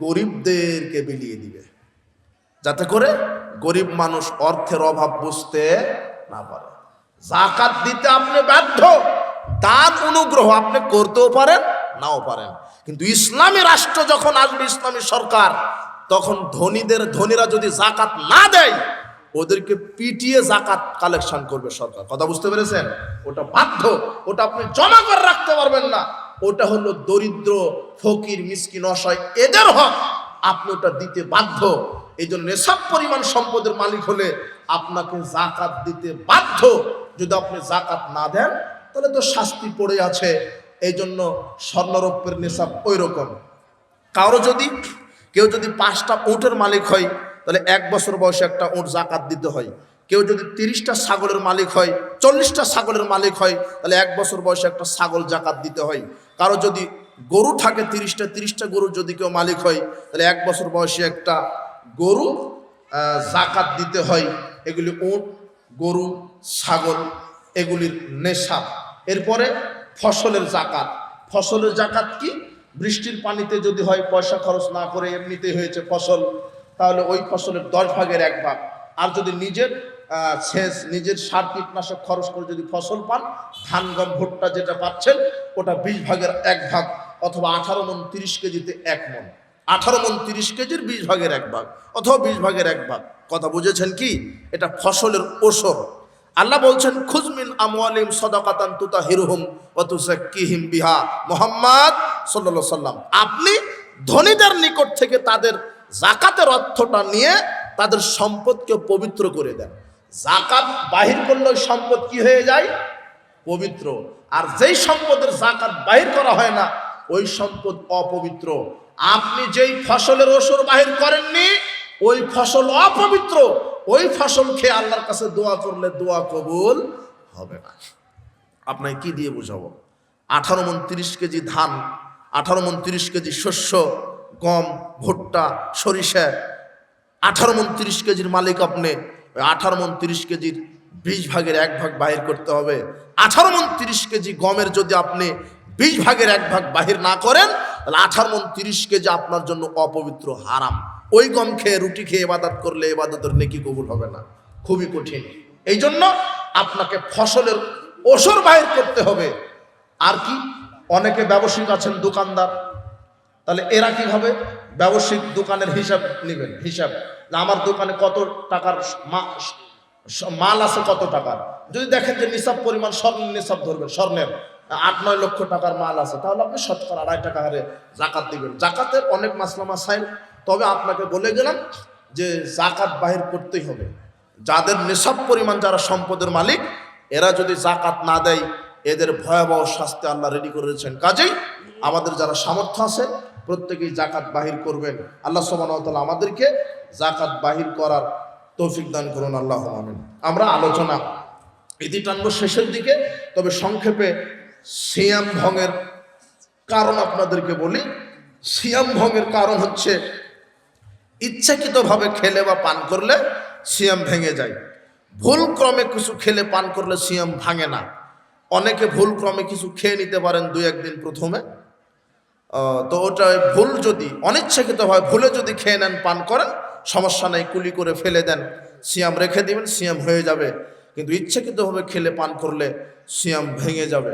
গরিবদেরকে বিলিয়ে দিবে, যাতে করে গরিব মানুষ অর্থের অভাব বুঝতে না পারে। যাকাত দিতে আপনি বাধ্য, দান অনুগ্রহ আপনি করতেও পারেন নাও পারেন, কিন্তু ইসলামী রাষ্ট্র যখন আসবে, ইসলামী সরকার, তখন ধনীরা যদি যাকাত না দেয় ওদেরকে পিটিয়ে যাকাত কালেকশন করবে সরকার। কথা বুঝতে পেরেছেন? ওটা বাধ্য, ওটা আপনি জমা করে রাখতে পারবেন না। ওটা হলো দরিদ্র, ফকির, মিসকিন, অসহায়, এদের হক, আপনি ওটা দিতে বাধ্য। এই জন্য নেশাব পরিমাণ সম্পদের মালিক হলে আপনাকে যাকাত দিতে বাধ্য। যদি আপনি যাকাত না দেন তাহলে তো শাস্তি পড়ে আছে। এই জন্য স্বর্ণরৌপ্যের নেশাব ওই রকম। কেউ যদি 5টা উটের মালিক হয় তাহলে 1 বছর বয়সে একটা উট যাকাত দিতে হয়। কেউ যদি 30টা ছাগলের মালিক হয়, 40টা ছাগলের মালিক হয়, তাহলে 1 বছর বয়সে একটা ছাগল যাকাত দিতে হয়। কারো যদি গরু থাকে 30টা গরুর যদি কেউ মালিক হয় তাহলে 1 বছর বয়সে একটা গরু যাকাত দিতে হয়। এগুলি উট, গরু, ছাগল, এগুলির নেশাব। এরপরে ফসলের জাকাত কি? বৃষ্টির পানিতে যদি হয়, পয়সা খরচ না করে এমনিতেই হয়েছে ফসল, তাহলে ওই ফসলের 10 ভাগের 1 ভাগ। আর যদি নিজের সার কীটনাশক খরচ করে যদি ফসল পান, ধান, গম, ভুট্টা যেটা পাচ্ছেন ওটা 20 ভাগের 1 ভাগ, অথবা 18 মণ 30 কেজিতে 1 মণ। 18 মণ 30 কেজির 20 ভাগের 1 ভাগ, অথবা 20 ভাগের 1 ভাগ। কথা বুঝেছেন কি? এটা ফসলের ওসর। আল্লাহ বলছেন, খুয মিন আমওয়ালিহিম সাদাকাতান তুতাহিরুহুম ওয়া তুযাক্কিহিম বিহা। মুহাম্মদ সাল্লাল্লাহু আলাইহি সাল্লাম, আপনি ধনীদের নিকট থেকে তাদের যাকাতের অর্থটা নিয়ে তাদের সম্পদকে পবিত্র করে দেন। যাকাত বাহির করলে ওই সম্পদ কি হয়ে যায়? পবিত্র। আর যেই সম্পদের যাকাত বাহির করা হয় না ওই সম্পদ অপবিত্র। আপনি যেই ফসলের ওসর বাহির করেননি ওই ফসল অপবিত্র। ওই ফসল খেয়ে আল্লাহর কাছে দোয়া করলে দোয়া কবুল হবে না। আপনাকে কি দিয়ে বুঝাবো? 18 মণ 30 কেজি ধান, 18 মণ 30 কেজি শস্য, গম, ভুট্টা, সরিষা, 18 মণ 30 কেজির মালিক আপনি। ওই 18 মণ 30 কেজির 20 ভাগের 1 ভাগ বাহির করতে হবে। 18 মণ 30 কেজি গমের যদি আপনি 20 ভাগের 1 ভাগ বাহির না করেন তাহলে 18 মণ 30 কেজি আপনার জন্য অপবিত্র, হারাম। ওই গম খেয়ে, রুটি খেয়ে ইবাদত করলে ইবাদতের নেকি কবুল হবে না, খুবই কঠিন। এই জন্য আপনাকে ফসলের ওসর বাহির করতে হবে। আর কি, অনেকে ব্যবসায়িক আছেন, দোকানদার, তাহলে এরা কিভাবে ব্যবসায়িক দোকানের হিসাব নেবেন? হিসাব, আমার দোকানে কত টাকার মাল আছে, কত টাকার। যদি দেখেন যে নিসাব পরিমাণ, স্বর্ণের নিসাব ধরবেন, স্বর্ণের 8-9 লক্ষ টাকার মাল আছে, তাহলে আপনি শতকরা 2.5 টাকা হারে যাকাত দিবেন। যাকাতের অনেক মাসলা মাসাইল, তবে আপনাকে বলে গেলাম যে যাকাত বাহির করতেই হবে। যাদের নিসাব পরিমাণ, যারা সম্পদের মালিক, এরা যদি যাকাত না দেয় এদের ভয়াবহ শাস্তি আল্লাহ রেডি করেছেন। কাজেই আমাদের যারা সামর্থ্য আছে প্রত্যেকেই জাকাত বাহির করবেন। আল্লাহ সুবহানাহু ওয়া তাআলা আমাদেরকে জাকাত বাহির করার তৌফিক দান করুন, আল্লাহ আমিন। আমরা আলোচনা ইতি টানবো শেষের দিকে, তবে সংক্ষেপে সিয়াম ভঙ্গের কারণ আপনাদেরকে বলি। সিয়াম ভঙ্গের কারণ হচ্ছে ইচ্ছাকৃতভাবে খেলে বা পান করলে সিয়াম ভেঙে যায়। ভুল ক্রমে কিছু খেলে পান করলে সিয়াম ভাঙে না। অনেকে ভুল ক্রমে কিছু খেয়ে নিতে পারেন দুই একদিন প্রথমে, তো ওটা ভুল, যদি অনিচ্ছাকৃতভাবে ভুলে যদি খেয়ে নেন পান করেন সমস্যা নেই, কুলি করে ফেলে দেন, সিয়াম রেখে দিবেন, সিয়াম হয়ে যাবে। কিন্তু ইচ্ছাকৃতভাবে খেলে পান করলে সিয়াম ভেঙে যাবে।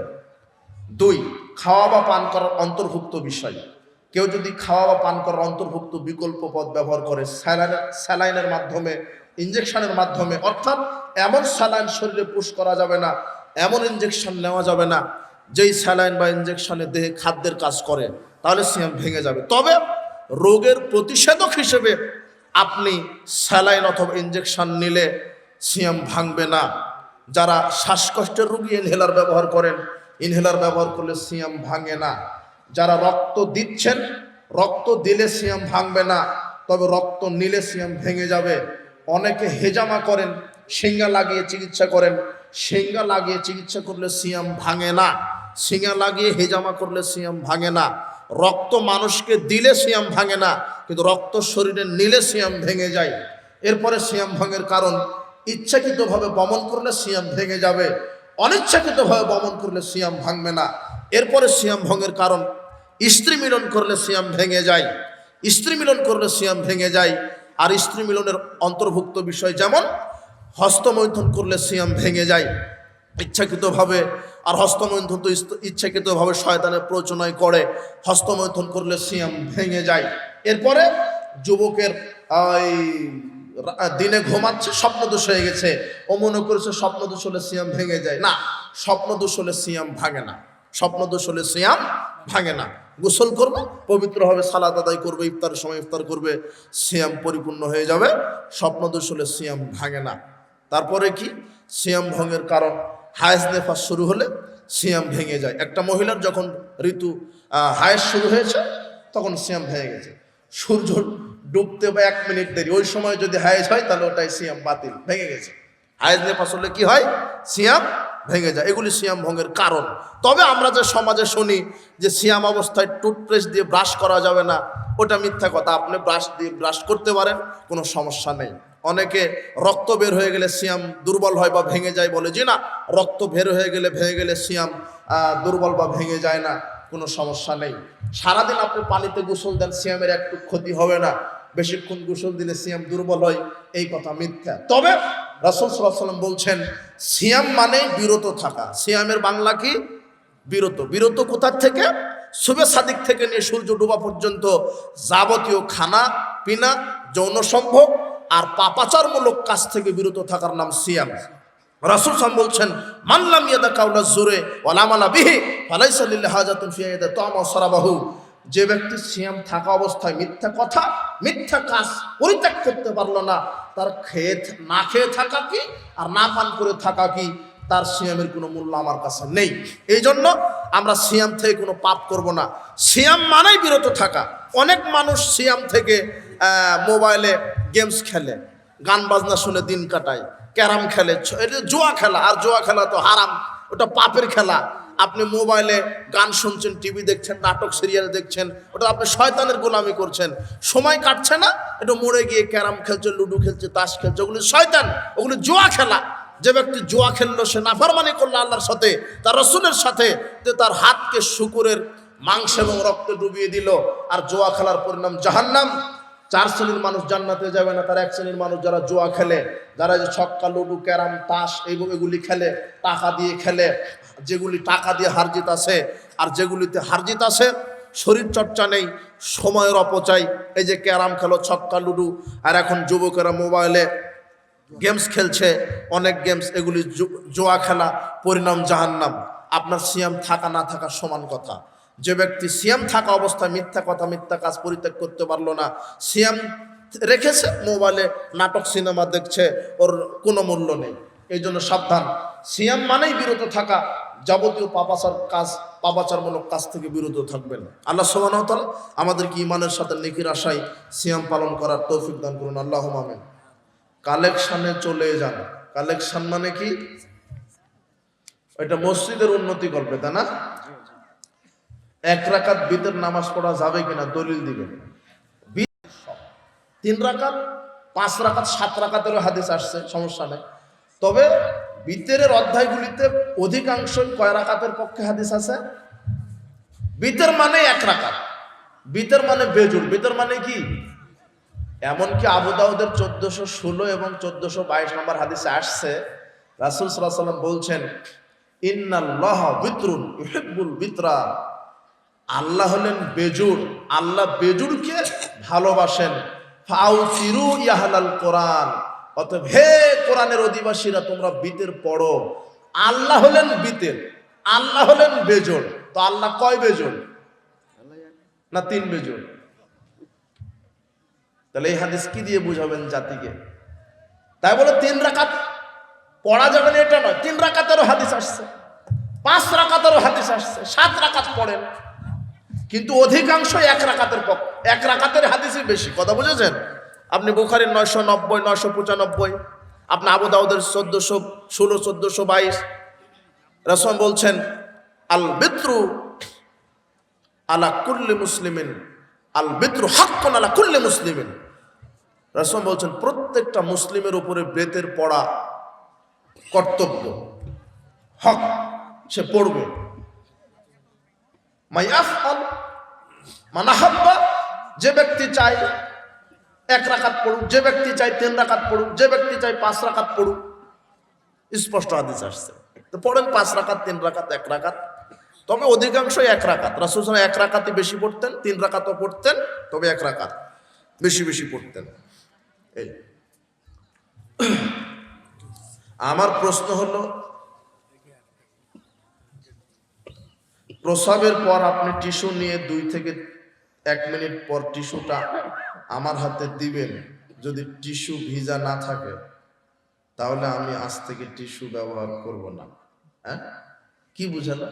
2, খাওয়া বা পান করার অন্তর্ভুক্ত বিষয়। কেউ যদি খাওয়া বা পান করার অন্তর্ভুক্ত বিকল্প পথ ব্যবহার করে, স্যালাইনের মাধ্যমে, ইঞ্জেকশনের মাধ্যমে, অর্থাৎ এমন স্যালাইন শরীরে পুশ করা যাবে না, এমন ইঞ্জেকশন নেওয়া যাবে না যেই স্যালাইন বা ইঞ্জেকশনে দেহে খাদ্যের কাজ করে, তাহলে সিয়াম ভেঙে যাবে। তবে রোগের প্রতিষেধক হিসেবে আপনি স্যালাইন অথবা ইঞ্জেকশন নিলে সিয়াম ভাঙবে না। যারা শ্বাসকষ্টের রোগী ইনহেলার ব্যবহার করেন, ইনহেলার ব্যবহার করলে সিয়াম ভাঙে না। যারা রক্ত দিচ্ছেন, রক্ত দিলে সিয়াম ভাঙবে না, তবে রক্ত নিলে সিয়াম ভেঙে যাবে। অনেকে হেজামা করেন, শিঙ্গা লাগিয়ে চিকিৎসা করেন, শিঙ্গা লাগিয়ে চিকিৎসা করলে সিয়াম ভাঙে না। শিঙ্গা লাগিয়ে হেজামা করলে সিয়াম ভাঙে না। রক্ত মানুষকে দিলে সিয়াম ভাঙে না, কিন্তু রক্ত শরীরে নিলে সিয়াম ভেঙে যায়। এরপরে সিয়াম ভাঙের কারণ, ইচ্ছাকৃতভাবে বমন করলে সিয়াম ভেঙে যাবে, অনিচ্ছাকৃতভাবে বমন করলে সিয়াম ভাঙবে না। এরপরে সিয়াম ভঙ্গের কারণ, স্ত্রী মিলন করলে সিয়াম ভেঙে যায়, স্ত্রী মিলন করলে সিয়াম ভেঙে যায়। আর স্ত্রী মিলনের অন্তর্ভুক্ত বিষয় যেমন হস্তমৈথুন করলে সিয়াম ভেঙে যায় ইচ্ছাকৃতভাবে। আর হস্তমৈথুন তো ইচ্ছাকৃতভাবে শয়তানের প্ররোচনায় করে, হস্তমৈথুন করলে সিয়াম ভেঙে যায়। এরপরে যুবকের দিনে ঘুমাচ্ছে, স্বপ্নদোষ হয়ে গেছে, ও মনে করেছে স্বপ্নদোষ হলে সিয়াম ভেঙে যায়। না, স্বপ্নদোষ হলে সিয়াম ভাঙে না, স্বপ্নদোষ হলে সিয়াম ভাঙে না। গোসল করবে, পবিত্র হবে, সালাত আদায় করবে, ইফতারের সময় ইফতার করবে, সিয়াম পরিপূর্ণ হয়ে যাবে। স্বপ্নদোষ হলে সিয়াম ভাঙে না। তারপরে কি সিয়াম ভঙ্গের কারণ, হায়েজ নেফাস শুরু হলে সিয়াম ভেঙে যায়। একটা মহিলার যখন ঋতু হায়েজ শুরু হয়েছে তখন সিয়াম ভেঙে গেছে। সূর্য ডুবতে বা 1 মিনিট দেরি, ওই সময় যদি হায়েজ হয় তাহলে ওটাই সিয়াম বাতিল, ভেঙে গেছে। হায়েজ নেফাস হলে কি হয়? সিয়াম ভেঙে যায়। এগুলি সিয়াম ভঙ্গের কারণ। তবে আমরা যে সমাজে শুনি যে সিয়াম অবস্থায় টুথপেস্ট দিয়ে ব্রাশ করা যাবে না, ওটা মিথ্যা কথা। আপনি ব্রাশ দিয়ে ব্রাশ করতে পারেন, কোনো সমস্যা নেই। অনেকে রক্ত বের হয়ে গেলে সিয়াম দুর্বল হয় বা ভেঙে যায় বলে, যে না, রক্ত বের হয়ে গেলে সিয়াম দুর্বল বা ভেঙে যায় না, কোনো সমস্যা নেই। সারাদিন আপনি পানিতে গোসল দেন, সিয়ামের একটু ক্ষতি হবে না। বেশিক্ষণ গোসল দিলে সিয়াম দুর্বল হয়, এই কথা মিথ্যা। তবে রাসূল সাল্লাল্লাহু আলাইহি ওয়াসাল্লাম বলছেন সিয়াম মানে বিরত থাকা। সিয়ামের বাংলা কি? বিরত। বিরত কোথা থেকে? সুবে সাদিক থেকে নিয়ে সূর্য ডোবা পর্যন্ত যাবতীয় খানা পিনা, যৌন সম্ভোগ আর পাপাচারমূলক কাজ থেকে বিরত থাকার নাম সিয়াম। রাসূল সাল্লাল্লাহু বলছেন মান লাম ইয়াদা কাউলা জুরে ওয়াল আমালা বিহি ফালাইসা লিল্লাহি হাজাতুন ফি ইয়াদা তা'আমা সারাবাহু। যে ব্যক্তি সিয়াম থাকা অবস্থায় মিথ্যা কথা, মিথ্যা কাজ পরিত্যাগ করতে পারলো না, তার না খেয়ে থাকা কি আর না পান করে থাকা কি, তার সিয়ামের কোনো মূল্য আমার কাছে নেই। এই জন্য আমরা সিয়াম থেকে কোনো পাপ করব না। সিয়াম মানেই বিরত থাকা। অনেক মানুষ সিয়াম থেকে মোবাইলে গেমস খেলে, গান বাজনা শুনে দিন কাটায়, ক্যারাম খেলে, এটা জুয়া খেলা। আর জুয়া খেলা তো হারাম, ওটা পাপের খেলা। আপনি মোবাইলে গান শুনছেন, টিভি দেখছেন, নাটক সিরিয়াল দেখছেন, ওটা আপনি শয়তানের গোলামি করছেন। সময় কাটছে না, এটা মরে গিয়ে ক্যারাম খেলছে, লুডো খেলছে, তাস খেলছে, ওগুলি শয়তান, ওগুলি জুয়া খেলা। যে ব্যক্তি জুয়া খেললো সে নাফরমানি করলো আল্লাহর সাথে, তার রাসূলের সাথে, তার হাতকে শুকুরের মাংস এবং রক্তে ডুবিয়ে দিল। আর জুয়া খেলার পরিণাম জাহান্নাম। 4 শ্রেণীর মানুষ জান্নাতে যাবে না, তার 1 শ্রেণীর মানুষ যারা জুয়া খেলে, যারা যে ছক্কা, লুডু, ক্যারাম, তাস এগুলি খেলে, টাকা দিয়ে খেলে। যেগুলি টাকা দিয়ে হারজিত আছে আর যেগুলিতে হারজিত আছে, শরীর চর্চা নেই, সময়ের অপচয়। এই যে ক্যারাম খেলো, ছক্কা, লুডু, আর এখন যুবকেরা মোবাইলে গেমস খেলছে, অনেক গেমস, এগুলি জুয়া খেলা, পরিণাম জাহান্নাম। আপনার সিয়াম থাকা না থাকা সমান কথা। যে ব্যক্তি সিয়াম থাকা অবস্থায় মিথ্যা কথা, মিথ্যা কাজ পরিত্যাগ করতে পারলো না, সিয়াম রেখেছে, মোবাইলে নাটক সিনেমা দেখছে, ওর কোনো মূল্য নেই। এই জন্য সাবধান। সিয়াম মানেই বিরত থাকা, যাবতীয় পাপাচারমূলক কাজ থেকে বিরত থাকবেন। আল্লাহ সুবহানাহু ওয়া তাআলা আমাদেরকে ঈমানের সাথে নেকির আশায় সিয়াম পালন করার তৌফিক দান করুন, আল্লাহুম্মা আমিন। কালেকশনে চলে যান। কালেকশন মানে কি? এটা মসজিদের উন্নতি করবে, তাই না? 1 রাকাত বিতর নামাজ পড়া যাবে কিনা দলিল দিবেন। 3 রাকাত, 5 রাকাত, 7 রাকাতেরও হাদিস আসছে, সমস্যা নেই। তবে বিতরের অধ্যায়গুলিতে অধিকাংশই কয় রাকাতের পক্ষে হাদিস আছে? বিতর মানে 1 রাকাত, বিতর মানে বেজুর, বিতর মানে কি? এমনকি আবু দাউদের 1416 এবং 1422 নম্বর হাদিসে আসছে, রাসূল সাল্লাল্লাহু আলাইহি ওয়াসাল্লাম বলছেন, ইন্নাল্লাহা বিতরুন ইউহিব্বুল বিতরা। আল্লাহ হলেন বেজুর, আল্লাহ বেজুরকে ভালোবাসেন। ফাউসিরু ইয়াহলাল কোরআন, অতএব হে কোরআনের অধিবাসীরা তোমরা বিতের পড়ো। আল্লাহ হলেন বিতের, আল্লাহ হলেন বেজুর। তো আল্লাহ কয় বেজুর? না 3 বেজুর? তাহলে এই হাদিস কি দিয়ে বুঝাবেন জাতিকে? তাই বলে 3 রাকাত পড়া যাবে না এটা নয়, 3 রাকাতেরও হাদিস আসছে, 5 রাকাতেরও হাদিস আসছে, 7 রাকাত পড়েন, কিন্তু অধিকাংশ 1 রাকাতের পক্ষে। 1 রাকাতের হাদিসই বেশি, কথা বুঝেছেন? আপনি বুখারীর 990, 995, আপনি আবু দাউদের 1416, 1422, রাসূল বলছেন আল বিত্রু আলা কুল্লি মুসলিমিন, আল বিত্রু হাক্কুন আলা কুল্লি মুসলিমিন। রাসূল বলছেন প্রত্যেকটা মুসলিমের উপরে বেতের পড়া কর্তব্য, হক, সে পড়বে। মাইয়াফআল মান আহাব্বা, যে ব্যক্তি চায় 1 রাকাত পড়ুক, যে ব্যক্তি চায় 3 রাকাত পড়ুক, যে ব্যক্তি চায় 5 রাকাত পড়ুক, স্পষ্ট হাদিস আসছে। তো পড়েন 5 রাকাত, 3 রাকাত, 1 রাকাত, তবে অধিকাংশই 1 রাকাত। রাসূল সাল্লাল্লাহু আলাইহি ওয়াসাল্লাম 1 রাকাতই বেশি পড়তেন, 3 রাকাতও পড়তেন, তবে 1 রাকাত বেশি বেশি পড়তেন। এই আমার প্রশ্ন হলো, প্রসাবের পর আপনি টিস্যু নিয়ে 2 থেকে 1 মিনিট পর টিস্যুটা আমার হাতে দিবেন। যদি টিস্যু ভিজা না থাকে তাহলে আমি আজ থেকে টিস্যু ব্যবহার করব না। হ্যাঁ, কি বুঝালো?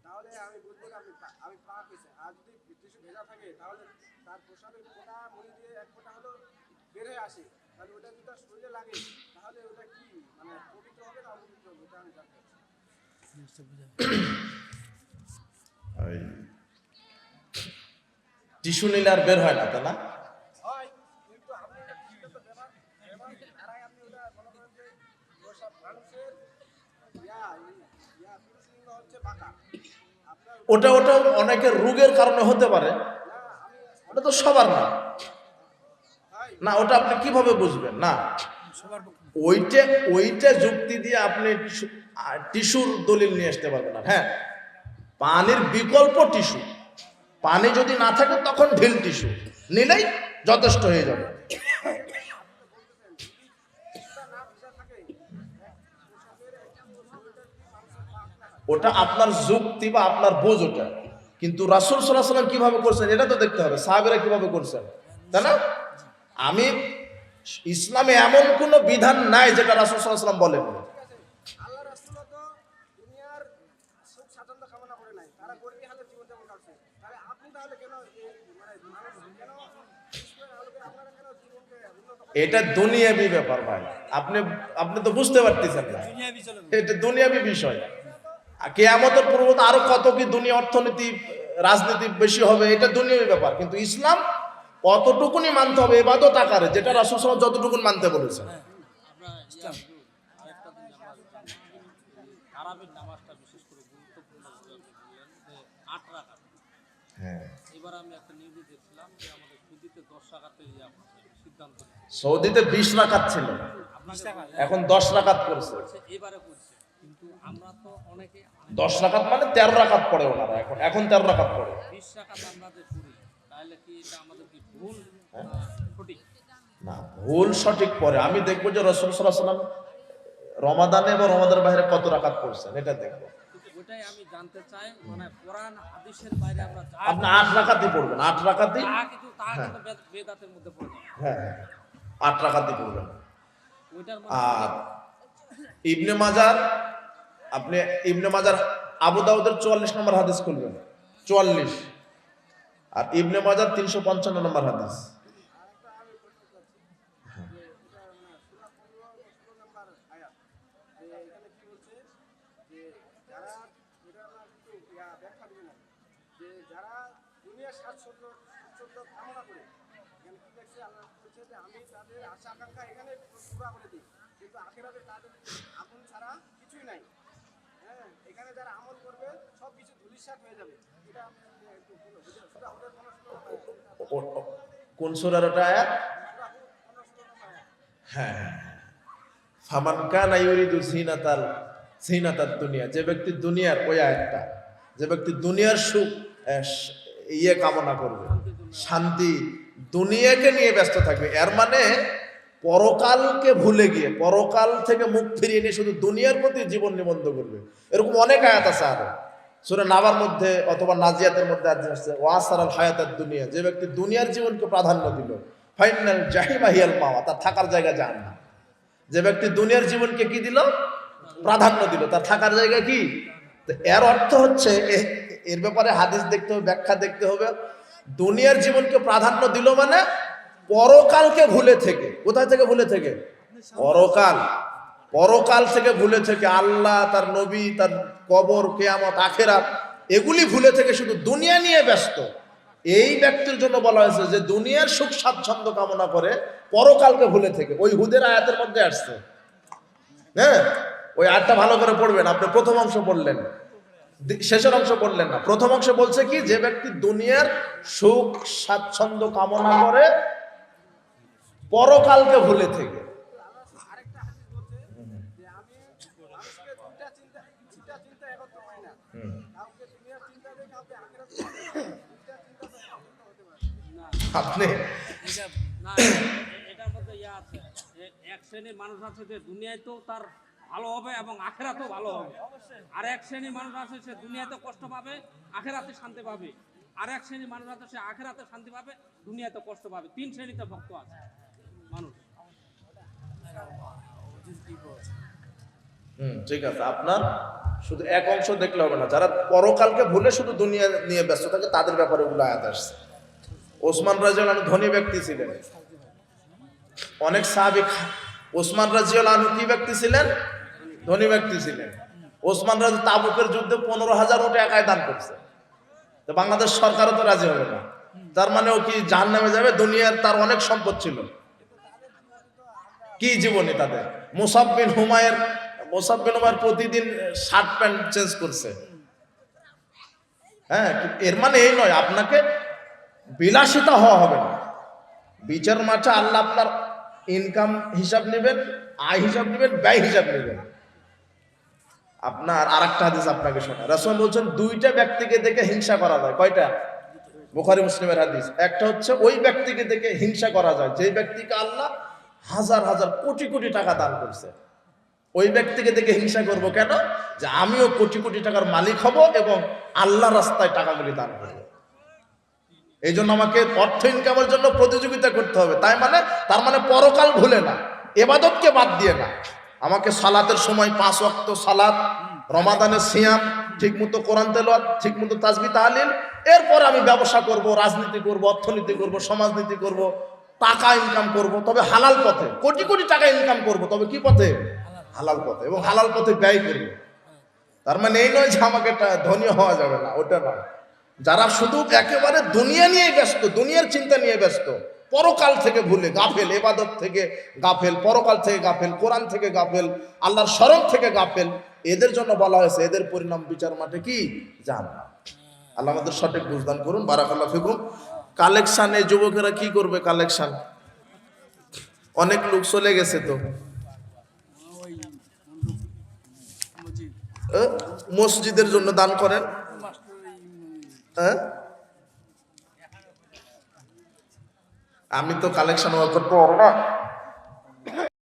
তাহলে আমি বুঝবো আমি পাক হয়েছে। আর যদি টিস্যু ভেজা থাকে তাহলে তার প্রসাবের ফোঁটা মুড়ি দিয়ে 1 ফোঁটা হলো বের হয়ে আসে, তাহলে ওটা যদি তার শরীরে লাগে তাহলে ওটা কি মানে পবিত্র হবে না অপবিত্র হবে, ওটা আমি জানতে চাচ্ছি। টিস্যু নিলে আর বের হয় না, তাই না? হয়, কিন্তু আপনি এটা টিস্যুটা তো ব্যবহার আর আপনি ওটা মনে করেন যে প্রসাব মানুষের পুরুষ লিঙ্গ হচ্ছে বাঁকা, ওটা অনেকের রোগের কারণে হতে পারে, ওটা তো সবার না। না, ওটা আপনি কিভাবে বুঝবেন? না, ওইটা যুক্তি দিয়ে আপনি টিস্যুর দলিল নিয়ে আসতে পারবেন না। হ্যাঁ, পানির বিকল্প টিস্যু, পানি যদি না থাকে তখন ঢিল টিস্যু নিলেই যথেষ্ট হয়ে যাবে। ওটা আপনার যুক্তি বা আপনার বোঝ ওটা, কিন্তু রাসূল সাল্লাল্লাহু আলাইহি ওয়াসাল্লাম কিভাবে করছেন এটা তো দেখতে হবে, সাহাবীরা কিভাবে করছেন, তাই না? আমি ইসলামে এমন কোনো বিধান নাই যেটা রাসূল সাল্লাল্লাহু আলাইহি ওয়াসাল্লাম বলেন। আল্লাহ রাসূল তো দুনিয়ার সুখ স্বাচ্ছন্দ্য কামনা করে নাই, তারা গরিবী হালে জীবন যাপন করছে। তাহলে আপনি তাহলে কেন মানে মানুষ কেন আপনারা কেন জীবনকে উন্নত করেন? এটা দুনিয়াবি ব্যাপার ভাই, আপনি তো বুঝতে পারতেছেন না, এটা দুনিয়াবি বিষয়। কিয়ামতের পূর্ব আরো কত কি দুনিয়া, অর্থনীতি, রাজনীতি বেশি হবে, এটা দুনিয়াবি ব্যাপার। কিন্তু ইসলাম অতটুকুনি মানতে হবে ইবাদত আকারে, যেটা রাসূল সাল্লাল্লাহু আলাইহি ওয়াসাল্লাম যতটুকুন মানতে বলেছেন। আরবের নামাজটা বিশেষ করে গুরুত্বপূর্ণ বলে বললেন যে 8 রাকাত। হ্যাঁ, এবার আমি একটা নিউজ দেখছিলাম যে আমাদের সৌদিতে 10 রাকাতের সিদ্ধান্ত নিয়েছে। সৌদিতে 20 রাকাত ছিল, এখন 10 রাকাত করছে। এবারে করছে, কিন্তু আমরা তো অনেকে 10 রাকাত মানে 13 রাকাত পড়ে ওনারা, এখন 13 রাকাত পড়ে। 20 রাকাত আমরা যে পড়ি, তাহলে কি এটা আমাদের কি ভুল সঠিক? না, ভুল সঠিক পরে আমি দেখবো যে রাসূল সাল্লাল্লাহু আলাইহি ওয়াসাল্লাম রমাদানে এবং রমাদানের বাইরে কত রাকাত পড়ছেন, এটা দেখবো। ওইটাই আমি জানতে চাই, মানে কোরআন হাদিসের বাইরে আমরা যা আপনি 8 রাকাতই পড়বেন, 8 রাকাতই। তা কিন্তু বেদাতের মধ্যে পড়ে যায়। হ্যাঁ, 8 রাকাতই পড়বেন। ওইটার আর ইবনে মাজার, আপনি ইবনে মাজার আবু দাউদের 44 নম্বর হাদিস খুলবেন, 44। আর ইবনে মাজার 355 নম্বর হাদিস। আরেকটা আমি প্রশ্ন করছি যে এটা মানে সূরা 15 নাম্বার আয়াত, যে এখানে কি বলছে যে যারা এটা আমরা একটু ব্যাখ্যা দিবেন না, যে যারা দুনিয়ার স্বাচ্ছন্দ্য কামনা করে, এখানে কি দেখছে আল্লাহ বলছে যে আমি তাদের আশা আকাঙ্ক্ষা এখানে পুরা করে দিই, কিন্তু আখিরাতে তাদের আমল ছাড়া কিছুই নাই। হ্যাঁ, এখানে যারা আমল করবে সব কিছু ধূলিসাৎ হয়ে যাবে। এটা আমি একটু সূরা হুদের 15 নম্বর কোন সূরার ওটা আয়াত? সূরা হুদ 15 নম্বর আয়াত। হ্যাঁ, ফামান কানা ইউরিদু জিনাতাদ দুনিয়া, যে ব্যক্তি দুনিয়ার, ওই আয়াতটা, যে ব্যক্তি দুনিয়ার সুখ কামনা করবে, শান্তি, দুনিয়াকে নিয়ে ব্যস্ত থাকবে, এর মানে পরকালকে ভুলে গিয়ে, পরকাল থেকে মুখ ফিরিয়ে নিয়ে শুধু দুনিয়ার প্রতি জীবন নিবন্ধ করবে। এরকম অনেক আয়াত আছে আরো সূরা নাবার মধ্যে অথবা নাজিয়াতের মধ্যে আসছে, ওয়াসারাল হায়াতাদ দুনিয়া, যে ব্যক্তি দুনিয়ার জীবনকে প্রাধান্য দিল, ফাইনাল জাহিমা হিয়াল মাওয়া, তার থাকার জায়গা জাহান্নাম। যে ব্যক্তি দুনিয়ার জীবনকে কি দিল? প্রাধান্য দিল, তার থাকার জায়গা কি? তো এর অর্থ হচ্ছে, এর ব্যাপারে হাদিস দেখতে হবে, ব্যাখ্যা দেখতে হবে। দুনিয়ার জীবনকে প্রাধান্য দিল মানে পরকালকে ভুলে থেকে। কোথায় থেকে ভুলে থেকে? পরকাল। পরকাল থেকে ভুলে থেকে, আল্লাহ, তার নবী, তার কবর, কিয়ামত, আখিরাত, এগুলি ভুলে থেকে শুধু দুনিয়া নিয়ে ব্যস্ত। এই ব্যক্তির জন্য বলা হয়েছে যে দুনিয়ার সুখ স্বাচ্ছন্দ্য কামনা করে, পরকালকে ভুলে থেকে। ওই হুদের আয়াতের মধ্যে আসছে। হ্যাঁ, ওই আয়াতটা ভালো করে পড়বেন। আপনি প্রথম অংশ পড়লেন, শেষের অংশ পড়লেন না। প্রথম অংশ বলছে কি, যে ব্যক্তি দুনিয়ার সুখ স্বাচ্ছন্দ্য কামনা করে, পরকালকে ভুলে থেকে। আরেকটা হাদিস বলছে যে আমি মানুষকে দুইটা চিন্তা একত্র হয় না, কাউকে দুনিয়ার চিন্তা দেয়, কাউকে আখিরাত চিন্তা দেয়, দুইটা চিন্তা তো একত্র হতে পারে না, আপনি না, এটার মধ্যে ইয়া আছে, যে এক শ্রেণীর মানুষ আছে যে দুনিয়ায় তো তার ভালো হবে এবং আখেরাতেও ভালো হবে, আর এক শ্রেণীর মানুষ আছে সে দুনিয়াতে কষ্ট পাবে, আখেরাতে শান্তি পাবে, আর এক শ্রেণীর মানুষ আছে সে আখেরাতে শান্তি পাবে, দুনিয়াতে কষ্ট পাবে। 3 শ্রেণীতে ভক্ত আছে মানুষ। ঠিক আছে। আপনার শুধু এক অংশ দেখলে হবে না, যারা পরকালকে ভুলে শুধু দুনিয়া নিয়ে ব্যস্ত থাকে, তাদের ব্যাপারে ওগুলো আয়াত আসছে। ওসমান রাদিয়াল্লাহু আনহু ধনী ব্যক্তি ছিলেন, অনেক সাহাবী। ওসমান রাদিয়াল্লাহু আনহু কি ব্যক্তি ছিলেন? ধনী ব্যক্তি ছিলেন। ওসমান রাজি তাবুকের যুদ্ধে 15,000 উট একাই দান করছে। তো বাংলাদেশ সরকারও তো রাজি হবে না। তার মানে ও কি জাহান্নামে যাবে? দুনিয়ার তার অনেক সম্পদ ছিল, কি জীবনী তাদের। মুসাব বিন উমাইর প্রতিদিন শার্ট প্যান্ট চেঞ্জ করছে। হ্যাঁ, এর মানে এই নয় আপনাকে বিলাসিতা হওয়া হবে না। বিচার মাঠে আল্লাহ আপনার ইনকাম হিসাব নেবেন, আয় হিসাব নেবেন, ব্যয় হিসাব নেবেন। আপনার আরেকটা হাদিস আপনাকে শোনা, রাসূল বলছেন 2টা ব্যক্তিকে দেখে হিংসা করা যায়। কয়টা? বুখারী মুসলিমের হাদিস। একটা হচ্ছে ওই ব্যক্তিকে দেখে হিংসা করা যায় যে ব্যক্তিকে আল্লাহ হাজার হাজার কোটি কোটি টাকা দান করছে। ওই ব্যক্তিকে দেখে হিংসা করব কেন? যে আমিও কোটি কোটি টাকার মালিক হব এবং আল্লাহ রাস্তায় টাকাগুলি দান করব। এই জন্য আমাকে অর্থ ইনকামের জন্য প্রতিযোগিতা করতে হবে। তার মানে পরকাল ভুলে না, ইবাদতকে বাদ দিয়ে না। আমাকে সালাতের সময় 5 ওয়াক্ত সালাত, রমাদানের সিয়াম, ঠিকমতো কোরআন তেলাওয়াত, ঠিকমতো তাসবিহ তাহলিল, এরপর আমি ব্যবসা করব, রাজনীতি করব, অর্থনীতি করব, সমাজনীতি করব, টাকা ইনকাম করব, তবে হালাল পথে। কোটি কোটি টাকা ইনকাম করব, তবে কি পথে? হালাল পথে, এবং হালাল পথে ব্যয় করব। তার মানে এই নয় যে আমাকে ধনী হওয়া যাবে না, ওটা নয়। যারা শুধু একেবারে দুনিয়া নিয়ে ব্যস্ত, দুনিয়ার চিন্তা নিয়ে ব্যস্ত, পরকাল থেকে ভুলে গাফেল, ইবাদত থেকে গাফেল, পরকাল থেকে গাফেল, কোরআন থেকে গাফেল, আল্লাহর শরণ থেকে গাফেল, এদের জন্য বলা হয়েছে এদের পরিণাম বিচার মাঠে কি? জাহান্নাম। আল্লাহ আমাদের সঠিক বুঝদান করুন। বারাকাল্লাহু ফিকুম। কালেকশন, এই যুবকেরা কি করবে? কালেকশন অনেক লোক চলে গেছে, তো মসজিদের জন্য দান করেন। আমি তো কালেকশন করতে পারবো না।